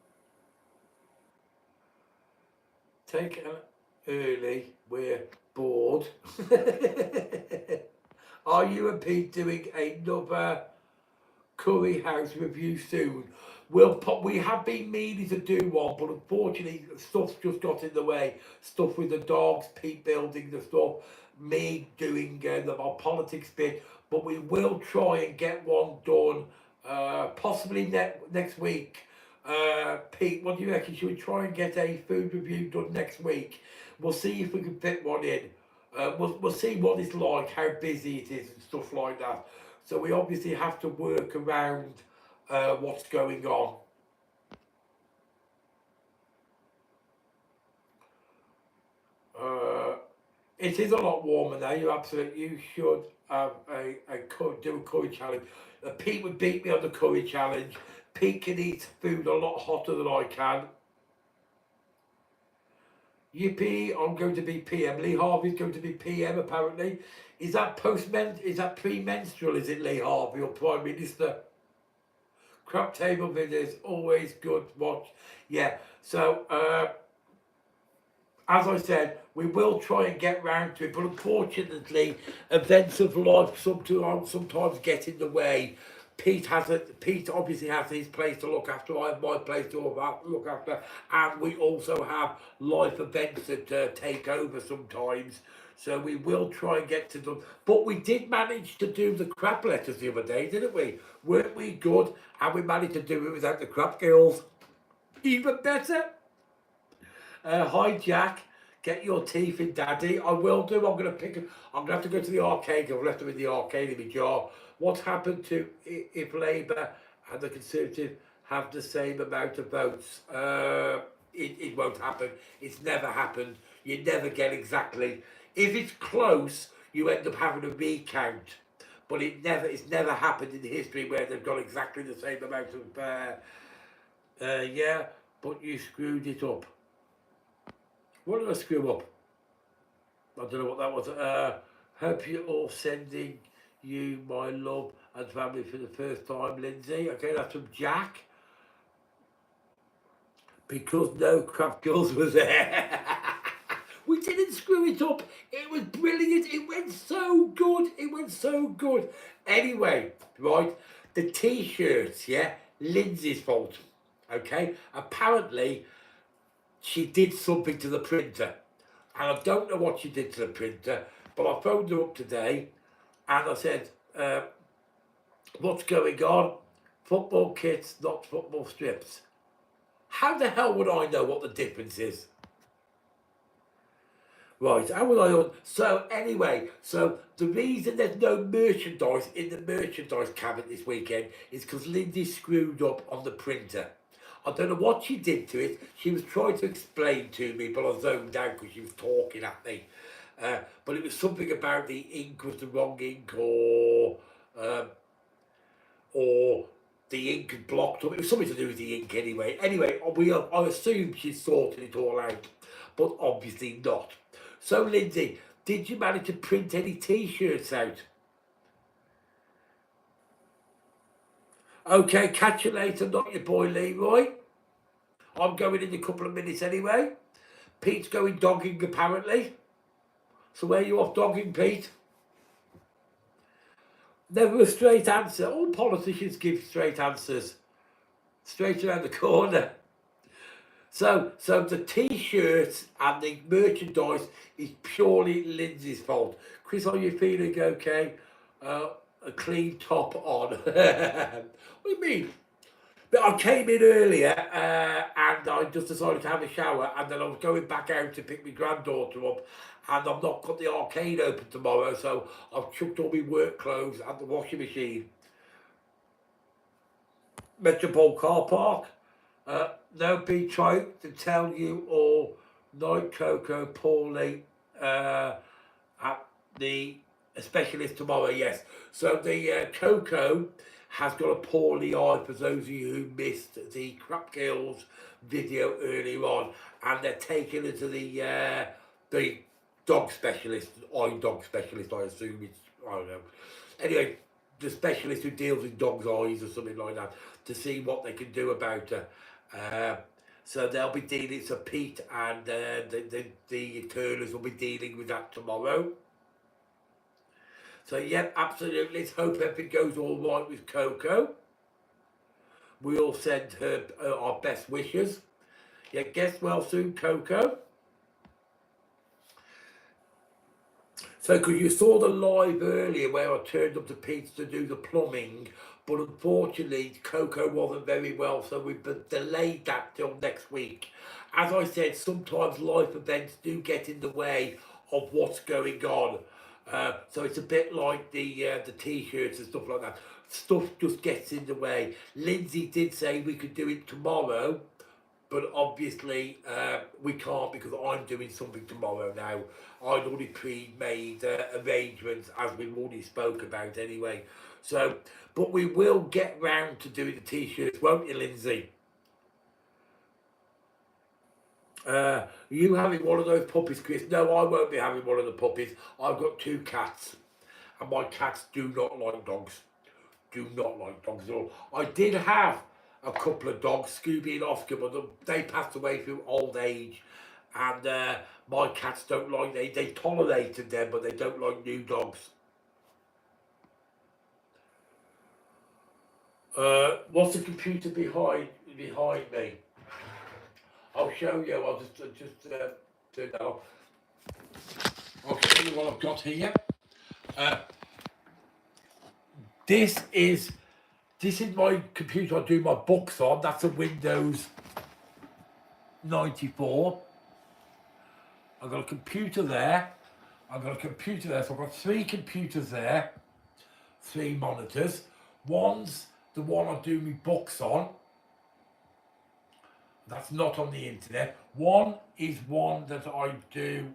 We're bored. Are you and Pete doing another Curry House review soon? We have been meaning to do one, but unfortunately stuff's just got in the way. Stuff with the dogs, Pete building the stuff, me doing our politics bit. But we will try and get one done, possibly next week. Pete, what do you reckon? Should we try and get a food review done next week? We'll see if we can fit one in. We'll see what it's like, how busy it is and stuff like that. So we obviously have to work around what's going on. It is a lot warmer now. You should have do a curry challenge. Pete would beat me on the curry challenge. Pete can eat food a lot hotter than I can. Yippee, I'm going to be PM. Lee Harvey's going to be PM apparently. Is that pre-menstrual, is it, Lee Harvey, or Prime Minister? Crap table videos, always good watch. Yeah, so as I said, we will try and get round to it, but unfortunately, events of life sometimes get in the way. Pete obviously has his place to look after. I have my place to look after, and we also have life events that take over sometimes. So we will try and get to them. But we did manage to do the crap letters the other day, didn't we? Weren't we good? And we managed to do it without the crap girls. Even better. Hi Jack, get your teeth in, Daddy. I will do. I'm gonna have to go to the arcade. I've left them in the arcade in my jar. What happened to if Labour and the Conservative have the same amount of votes? It won't happen. It's never happened. You never get exactly. If it's close, you end up having a recount. But it's never happened in history where they've got exactly the same amount of. Yeah, but you screwed it up. What did I screw up? I don't know what that was. Hope you're all sending you my love and family for the first time, Lindsay. Okay, that's from Jack. Because no crap girls was there. We didn't screw it up. It was brilliant. It went so good. It went so good. Anyway, right, the t-shirts, yeah, Lindsay's fault. Okay, apparently she did something to the printer, and I don't know what she did to the printer, but I phoned her up today and I said, what's going on? Football kits, not football strips. How the hell would I know what the difference is? Right, how would I? So anyway, so the reason there's no merchandise in the merchandise cabinet this weekend is because Lindsay screwed up on the printer. I don't know what she did to it. She was trying to explain to me, but I zoned out because she was talking at me. But it was something about the ink was the wrong ink, or the ink had blocked up. It was something to do with the ink anyway. Anyway, I assume she's sorted it all out, but obviously not. So Lindsay, did you manage to print any t-shirts out? Okay, catch you later, not your boy Leroy. I'm going in a couple of minutes anyway. Pete's going dogging apparently. So where are you off dogging, Pete? Never a straight answer. All politicians give straight answers. Straight around the corner. So the t-shirts and the merchandise is purely Lindsay's fault. Chris, are you feeling okay? A clean top on. What do you mean? But I came in earlier and I just decided to have a shower, and then I was going back out to pick my granddaughter up, and I've not got the arcade open tomorrow, so I've chucked all my work clothes at the washing machine. Metropole car park. No, be trying to tell you all, Night Coco poorly at the specialist tomorrow, yes. So the Coco has got a poorly eye, for those of you who missed the Crap Girls video earlier on, and they're taking her to the dog specialist, eye dog specialist, I assume it's, I don't know. Anyway, the specialist who deals with dogs' eyes or something like that, to see what they can do about her. So they'll be dealing, so Pete and the Turners will be dealing with that tomorrow. So yeah, absolutely, let's hope everything goes all right with Coco. We all send her our best wishes. Yeah, guess well soon, Coco. So, because you saw the live earlier where I turned up to Pete's to do the plumbing, but unfortunately Coco wasn't very well, so we've delayed that till next week. As I said, sometimes life events do get in the way of what's going on. So it's a bit like the t-shirts and stuff like that. Stuff just gets in the way. Lindsay did say we could do it tomorrow, but obviously we can't because I'm doing something tomorrow now. I'd already pre-made arrangements as we've already spoke about anyway. So, but we will get round to doing the t-shirts, won't you, Lindsay? You having one of those puppies, Chris? No, I won't be having one of the puppies. I've got 2 cats, and my cats do not like dogs. Do not like dogs at all. I did have a couple of dogs, Scooby and Oscar, but they passed away through old age. And my cats don't like, they tolerated them, but they don't like new dogs. What's the computer behind me? I'll show you. I'll just turn that off. I'll show you what I've got here. This is my computer I do my books on. That's a Windows 94. I've got a computer there. So I've got 3 computers there, 3 monitors. One's the one I do my books on. That's not on the internet. One is one that I do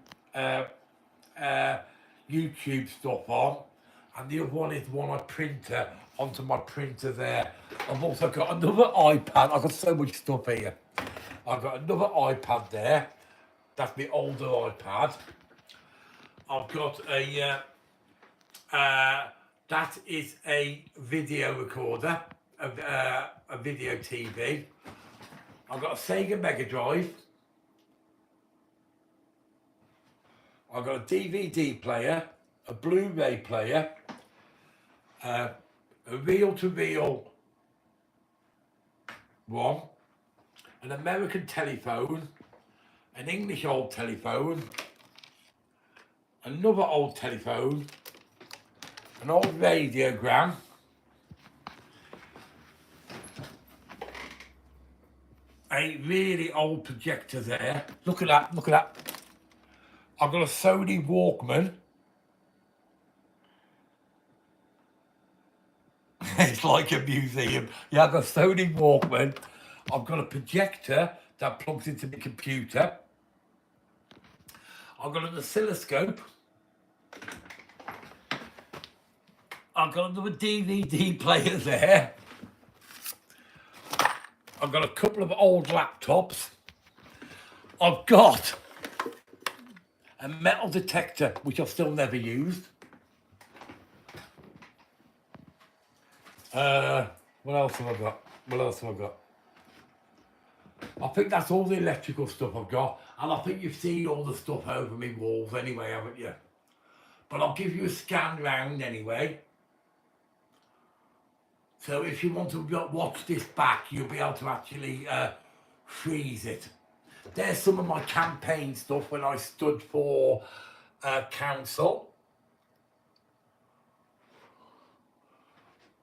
YouTube stuff on, and the other one is one I printer onto my printer there. I've also got another iPad. I've got so much stuff here. I've got another iPad there. That's my older iPad. I've got a that is a video recorder, a video TV. I've got a Sega Mega Drive. I've got a DVD player, a Blu-ray player, a reel-to-reel one, an American telephone, an English old telephone, another old telephone, an old radiogram, a really old projector there. Look at that, look at that. I've got a Sony Walkman. It's like a museum. Yeah, I've got a Sony Walkman. I've got a projector that plugs into the computer. I've got an oscilloscope. I've got another DVD player there. I've got a couple of old laptops. I've got a metal detector, which I've still never used. What else have I got? I think that's all the electrical stuff I've got. And I think you've seen all the stuff over my walls anyway, haven't you? But I'll give you a scan round anyway. So if you want to watch this back, you'll be able to actually freeze it. There's some of my campaign stuff when I stood for council.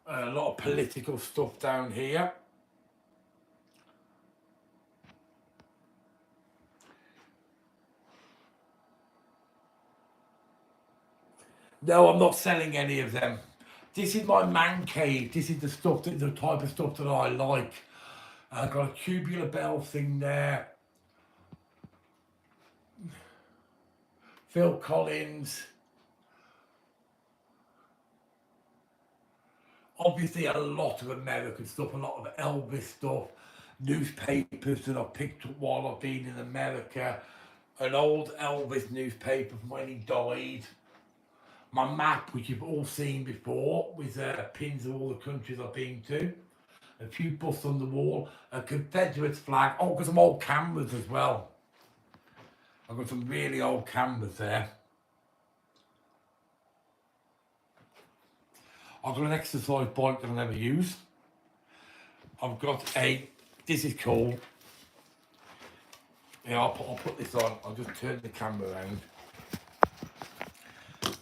A lot of political stuff down here. No, I'm not selling any of them. This is my man cave. This is the stuff, the type of stuff that I like. I've got a tubular bell thing there. Phil Collins. Obviously a lot of American stuff, a lot of Elvis stuff, newspapers that I've picked up while I've been in America, an old Elvis newspaper from when he died, my map, which you've all seen before, with pins of all the countries I've been to, a few busts on the wall, a Confederate flag. Oh, got some old cameras as well. I've got some really old cameras there. I've got an exercise bike that I never use. I've got this is cool. Yeah, I'll put this on. I'll just turn the camera around.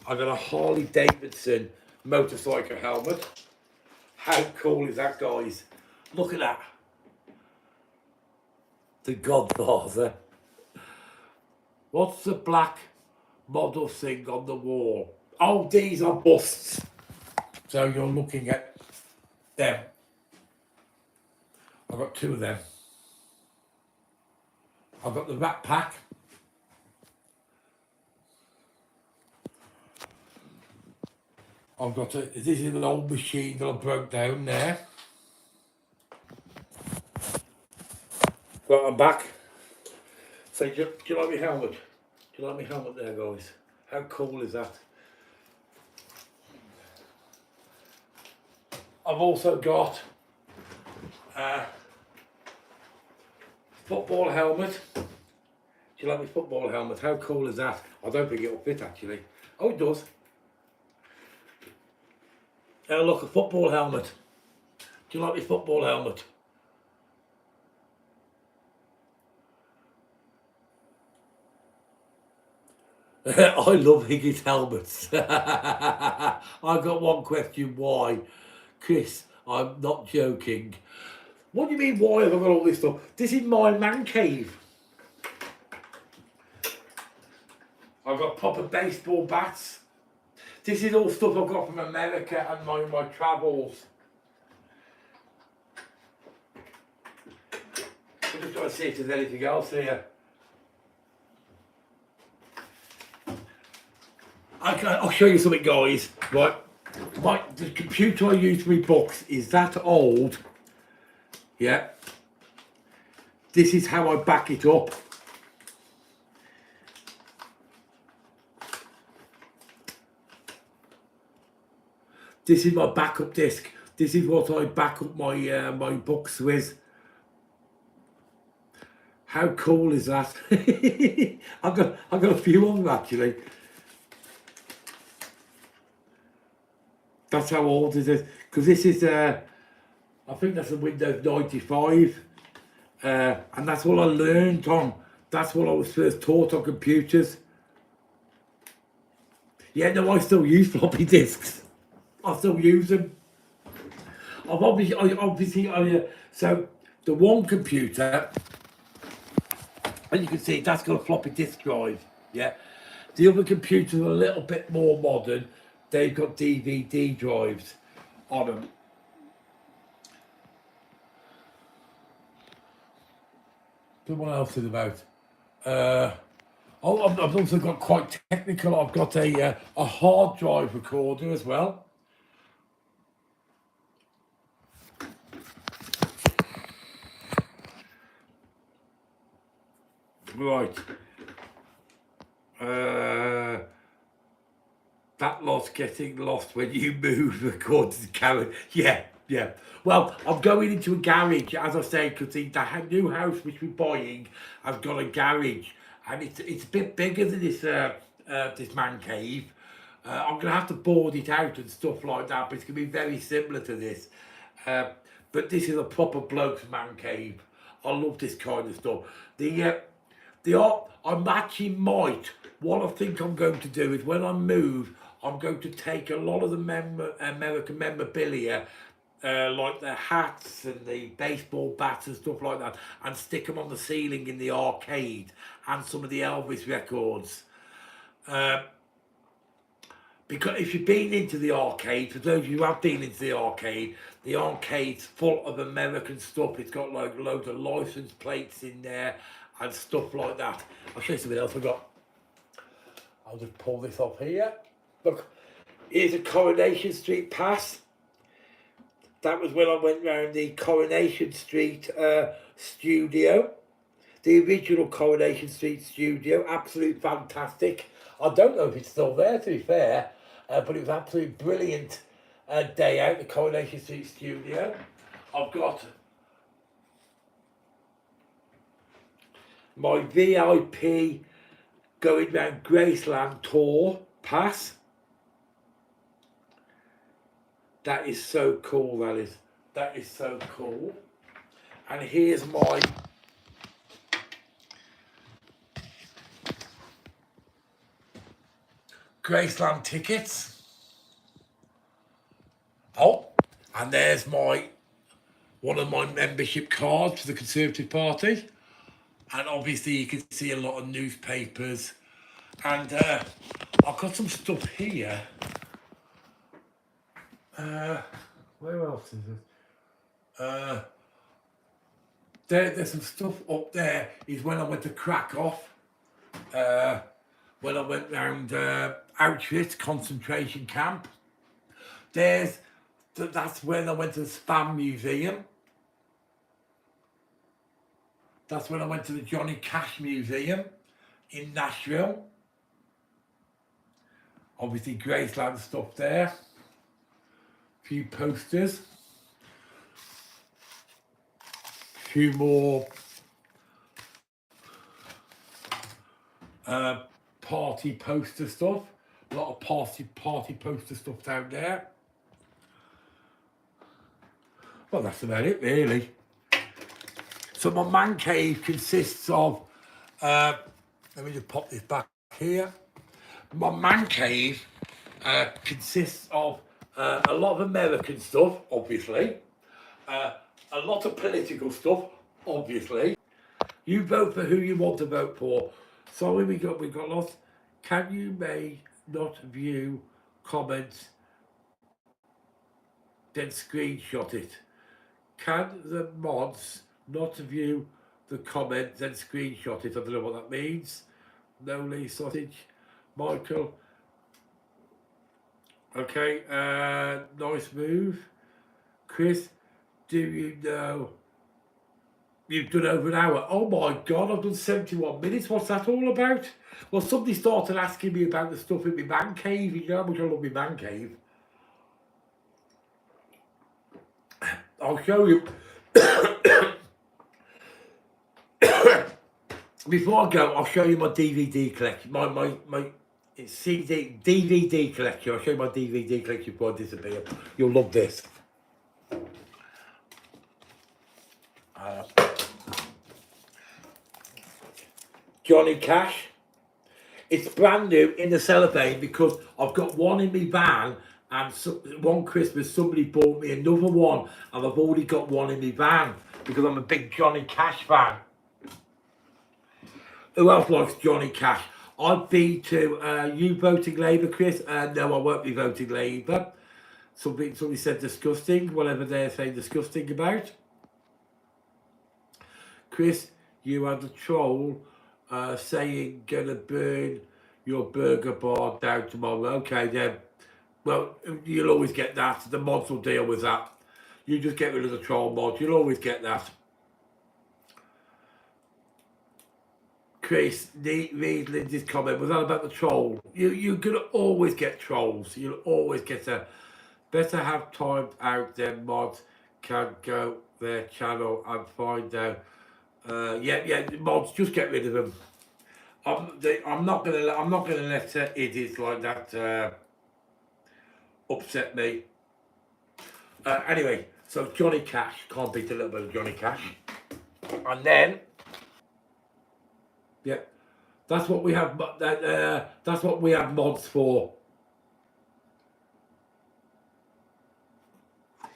I've got a Harley Davidson motorcycle helmet. How cool is that, guys? Look at that. The Godfather. What's the black model thing on the wall? Oh, these are busts. So you're looking at them. I've got two of them. I've got the Rat Pack. I've got this is an old machine that I broke down there. Right, I'm back. So do you like my helmet? Do you like my helmet there, guys? How cool is that? I've also got a football helmet. Do you like my football helmet? How cool is that? I don't think it'll fit actually. Oh, it does. Look, a football helmet. Do you like my football helmet? I love Higgitt helmets. I got one question, why? Chris, I'm not joking. What do you mean, why have I got all this stuff? This is my man cave. I've got proper baseball bats. This is all stuff I've got from America and my travels. I'm just trying to see if there's anything else here. I'll show you something, guys. Right, the computer I use for my books is that old. Yeah. This is how I back it up. This is my backup disc. This is what I back up my my books with. How cool is that? I've got a few of them actually. That's how old it is. Because this is I think that's a Windows 95. And that's what I learned on. That's what I was first taught on computers. Yeah, no, I still use floppy disks. I still use them. So the one computer, and you can see that's got a floppy disk drive. Yeah. The other computers are a little bit more modern. They've got DVD drives on them. What else is about? I've also got quite technical. I've got a hard drive recorder as well. Right. That loss getting lost when you move according to Karen. Yeah. Well, I'm going into a garage, as I say, because the new house which we're buying has got a garage, and it's a bit bigger than this man cave. I'm gonna have to board it out and stuff like that, but it's gonna be very similar to this. But this is a proper bloke's man cave. I love this kind of stuff. I'm actually might. What I think I'm going to do is when I move, I'm going to take a lot of the American memorabilia, like the hats and the baseball bats and stuff like that, and stick them on the ceiling in the arcade and some of the Elvis records. Because if you've been into the arcade, for those of you who have been into the arcade's full of American stuff. It's got like loads of license plates in there and stuff like that. I'll show you something else I got. I'll just pull this off here. Look, here's a Coronation Street pass. That was when I went round the Coronation Street studio. The original Coronation Street studio, absolute fantastic. I don't know if it's still there, to be fair, but it was absolutely brilliant day out, the Coronation Street studio. I've got my VIP going round Graceland tour pass. That is so cool, that is so cool. And here's my Graceland tickets. Oh, and there's one of my membership cards for the Conservative Party. And obviously you can see a lot of newspapers. And I've got some stuff here. Where else is it? there's some stuff up there. Is when I went to crack off. When I went round Auschwitz concentration camp. That's when I went to the Spam Museum. That's when I went to the Johnny Cash Museum in Nashville. Obviously Graceland stuff there. A few posters. A few more party poster stuff. A lot of party poster stuff down there. Well, that's about it really. So my man cave consists of, let me just pop this back here. My man cave consists of a lot of American stuff, obviously. A lot of political stuff, obviously. You vote for who you want to vote for. Sorry, we got lost. Can you may not view comments, then screenshot it? Can the mods not view the comments, then screenshot it? I don't know what that means. No Lee sausage. Michael. Okay, nice move. Chris, do you know you've done over an hour? Oh my God, I've done 71 minutes. What's that all about? Well, somebody started asking me about the stuff in my man cave. You know how much I love my man cave. I'll show you. Before I go, I'll show you my DVD collection. My DVD collection. I'll show you my DVD collection before I disappear. You'll love this. Johnny Cash. It's brand new in the cellophane because I've got one in my van, and one Christmas somebody bought me another one, and I've already got one in my van because I'm a big Johnny Cash fan. Who else likes Johnny Cash? I'd be to you voting Labour, Chris. No, I won't be voting Labour. Somebody said disgusting, whatever they're saying disgusting about. Chris, you had a troll saying gonna burn your burger bar down tomorrow. Okay then. Well, you'll always get that. The mods will deal with that. You just get rid of the troll mod. You'll always get that. Chris, read Lindsay's comment. Was that about the troll? You're gonna always get trolls. You'll always get a better have time out than mods can go their channel and find out. Yeah, mods, just get rid of them. I'm not gonna let idiots like that upset me. Anyway, so Johnny Cash, can't beat a little bit of Johnny Cash, and then. Yeah, that's what we have. That's what we have mods for.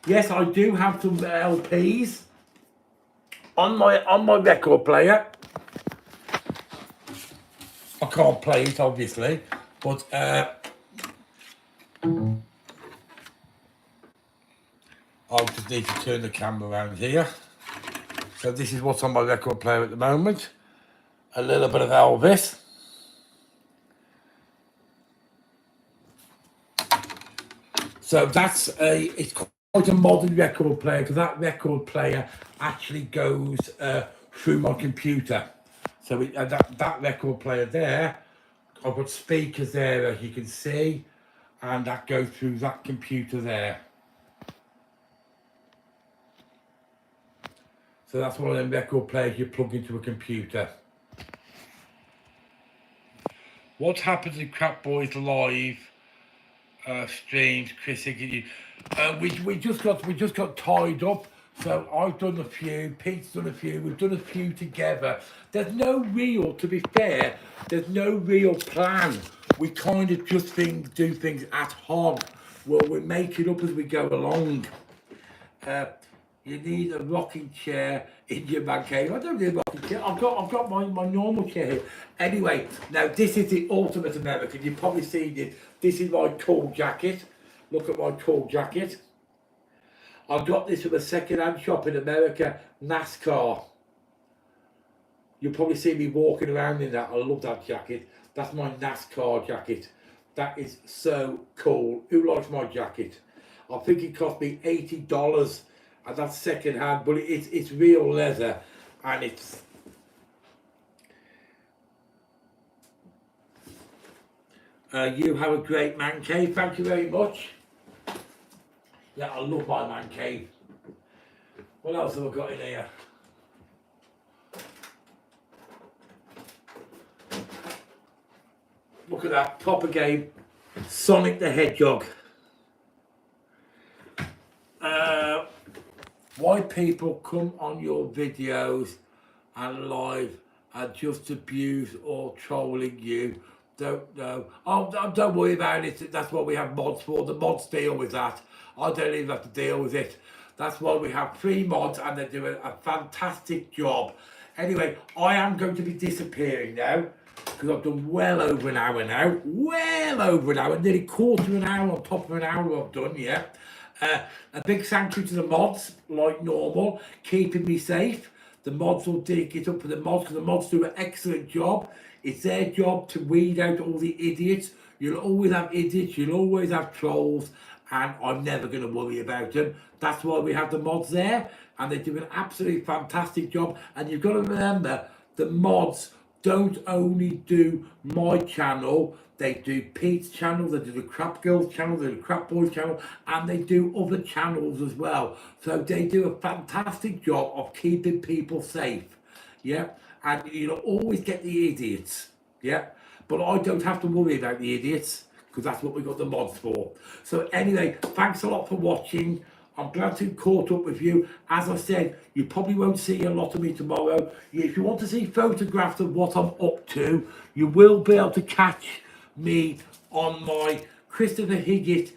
Yes, I do have some LPs on my record player. I can't play it obviously, but I'll just need to turn the camera around here. So this is what's on my record player at the moment. A little bit of Elvis. So it's quite a modern record player because that record player actually goes through my computer. So that record player there, I've got speakers there as you can see, and that goes through that computer there. So that's one of them record players you plug into a computer. What happens in Crap Boys Live streams, Chris Higgitt? We just got tied up. So I've done a few, Pete's done a few, we've done a few together. There's no real, to be fair, there's no real plan. We kind of just do things ad hoc. Well, we make it up as we go along. You need a rocking chair in your man cave. I don't need a rocking chair. I've got my normal chair here. Anyway, now this is the ultimate American. You've probably seen it. This is my cool jacket. Look at my cool jacket. I got this from a second-hand shop in America, NASCAR. You'll probably see me walking around in that. I love that jacket. That's my NASCAR jacket. That is so cool. Who likes my jacket? I think it cost me $80, and that's second hand, but it's real leather, and it's you have a great man cave. Thank you very much. Yeah, I love my man cave. What else have I got in here? Look at that, proper game. Sonic the Hedgehog. Why people come on your videos and live and just abuse or trolling you, don't know. Oh, don't worry about it. That's what we have mods for. The mods deal with that. I don't even have to deal with it. That's why we have 3 mods, and they're doing a fantastic job. Anyway, I am going to be disappearing now, because I've done well over an hour now. Well over an hour. Nearly quarter of an hour on top of an hour I've done, yeah. A big thank you to the mods, like normal, keeping me safe. The mods will dig it up for the mods, because the mods do an excellent job. It's their job to weed out all the idiots. You'll always have idiots, you'll always have trolls, and I'm never going to worry about them. That's why we have the mods there, and they do an absolutely fantastic job. And you've got to remember, the mods don't only do my channel, they do Pete's channel, they do the Crap Girls channel, they do the Crap Boys channel, and they do other channels as well. So they do a fantastic job of keeping people safe, yeah? And you'll always get the idiots, yeah? But I don't have to worry about the idiots, because that's what we've got the mods for. So anyway, thanks a lot for watching. I'm glad to have caught up with you. As I said, you probably won't see a lot of me tomorrow. If you want to see photographs of what I'm up to, you will be able to catch me on my Christopher Higgitt,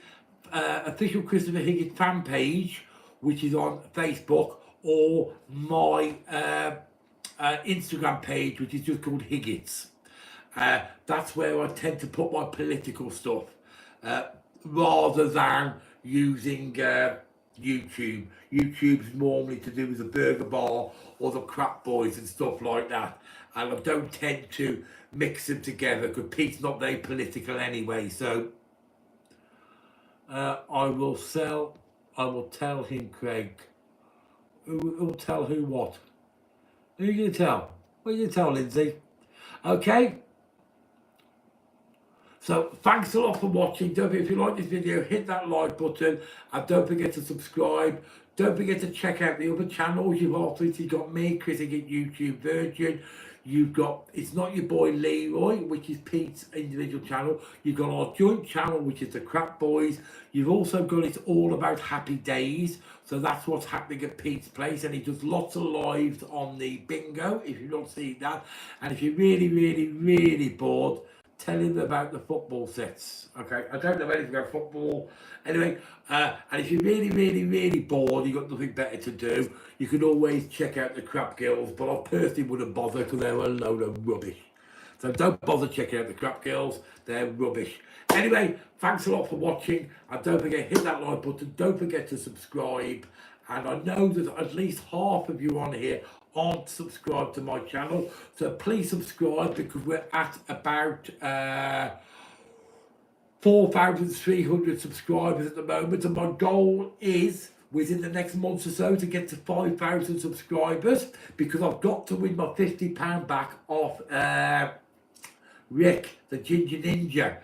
official Christopher Higgitt fan page, which is on Facebook, or my Instagram page, which is just called Higgitt's. That's where I tend to put my political stuff, rather than using YouTube. YouTube's normally to do with the Burger Bar or the Crap Boys and stuff like that, and I don't tend to mix them together, because Pete's not very political anyway. So I will tell him, Craig. Who will tell who what? Who are you going to tell? What are you going to tell, Lindsay? Okay? So thanks a lot for watching. Don't forget, if you like this video, hit that like button, and don't forget to subscribe. Don't forget to check out the other channels. You've obviously got me, Chris Higgitt YouTube Virgin. You've got It's Not Your Boy Leroy, which is Pete's individual channel. You've got our joint channel, which is the Crap Boys. You've also got It's All About Happy Days. So that's what's happening at Pete's place, and he does lots of lives on the bingo, if you've not seen that. And if you're really, really, really bored, tell him about the football sets. Okay, I don't know anything about football. Anyway, and if you're really, really, really bored, you've got nothing better to do, you can always check out the Crap Girls, but I personally wouldn't bother, because they're a load of rubbish. So don't bother checking out the Crap Girls, they're rubbish. Anyway, thanks a lot for watching, and don't forget, hit that like button, don't forget to subscribe. And I know that at least half of you on here aren't subscribed to my channel, so please subscribe, because we're at about 4,300 subscribers at the moment, and my goal is within the next month or so to get to 5,000 subscribers, because I've got to win my £50 back off Rick the Ginger Ninja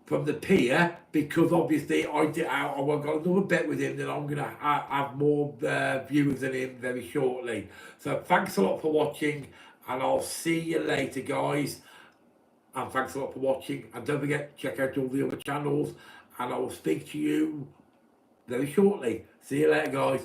from the pier, because obviously I've got another bet with him that I'm going to have more viewers than him very shortly. So thanks a lot for watching, and I'll see you later, guys. And thanks a lot for watching, and don't forget, check out all the other channels, and I will speak to you very shortly. See you later, guys.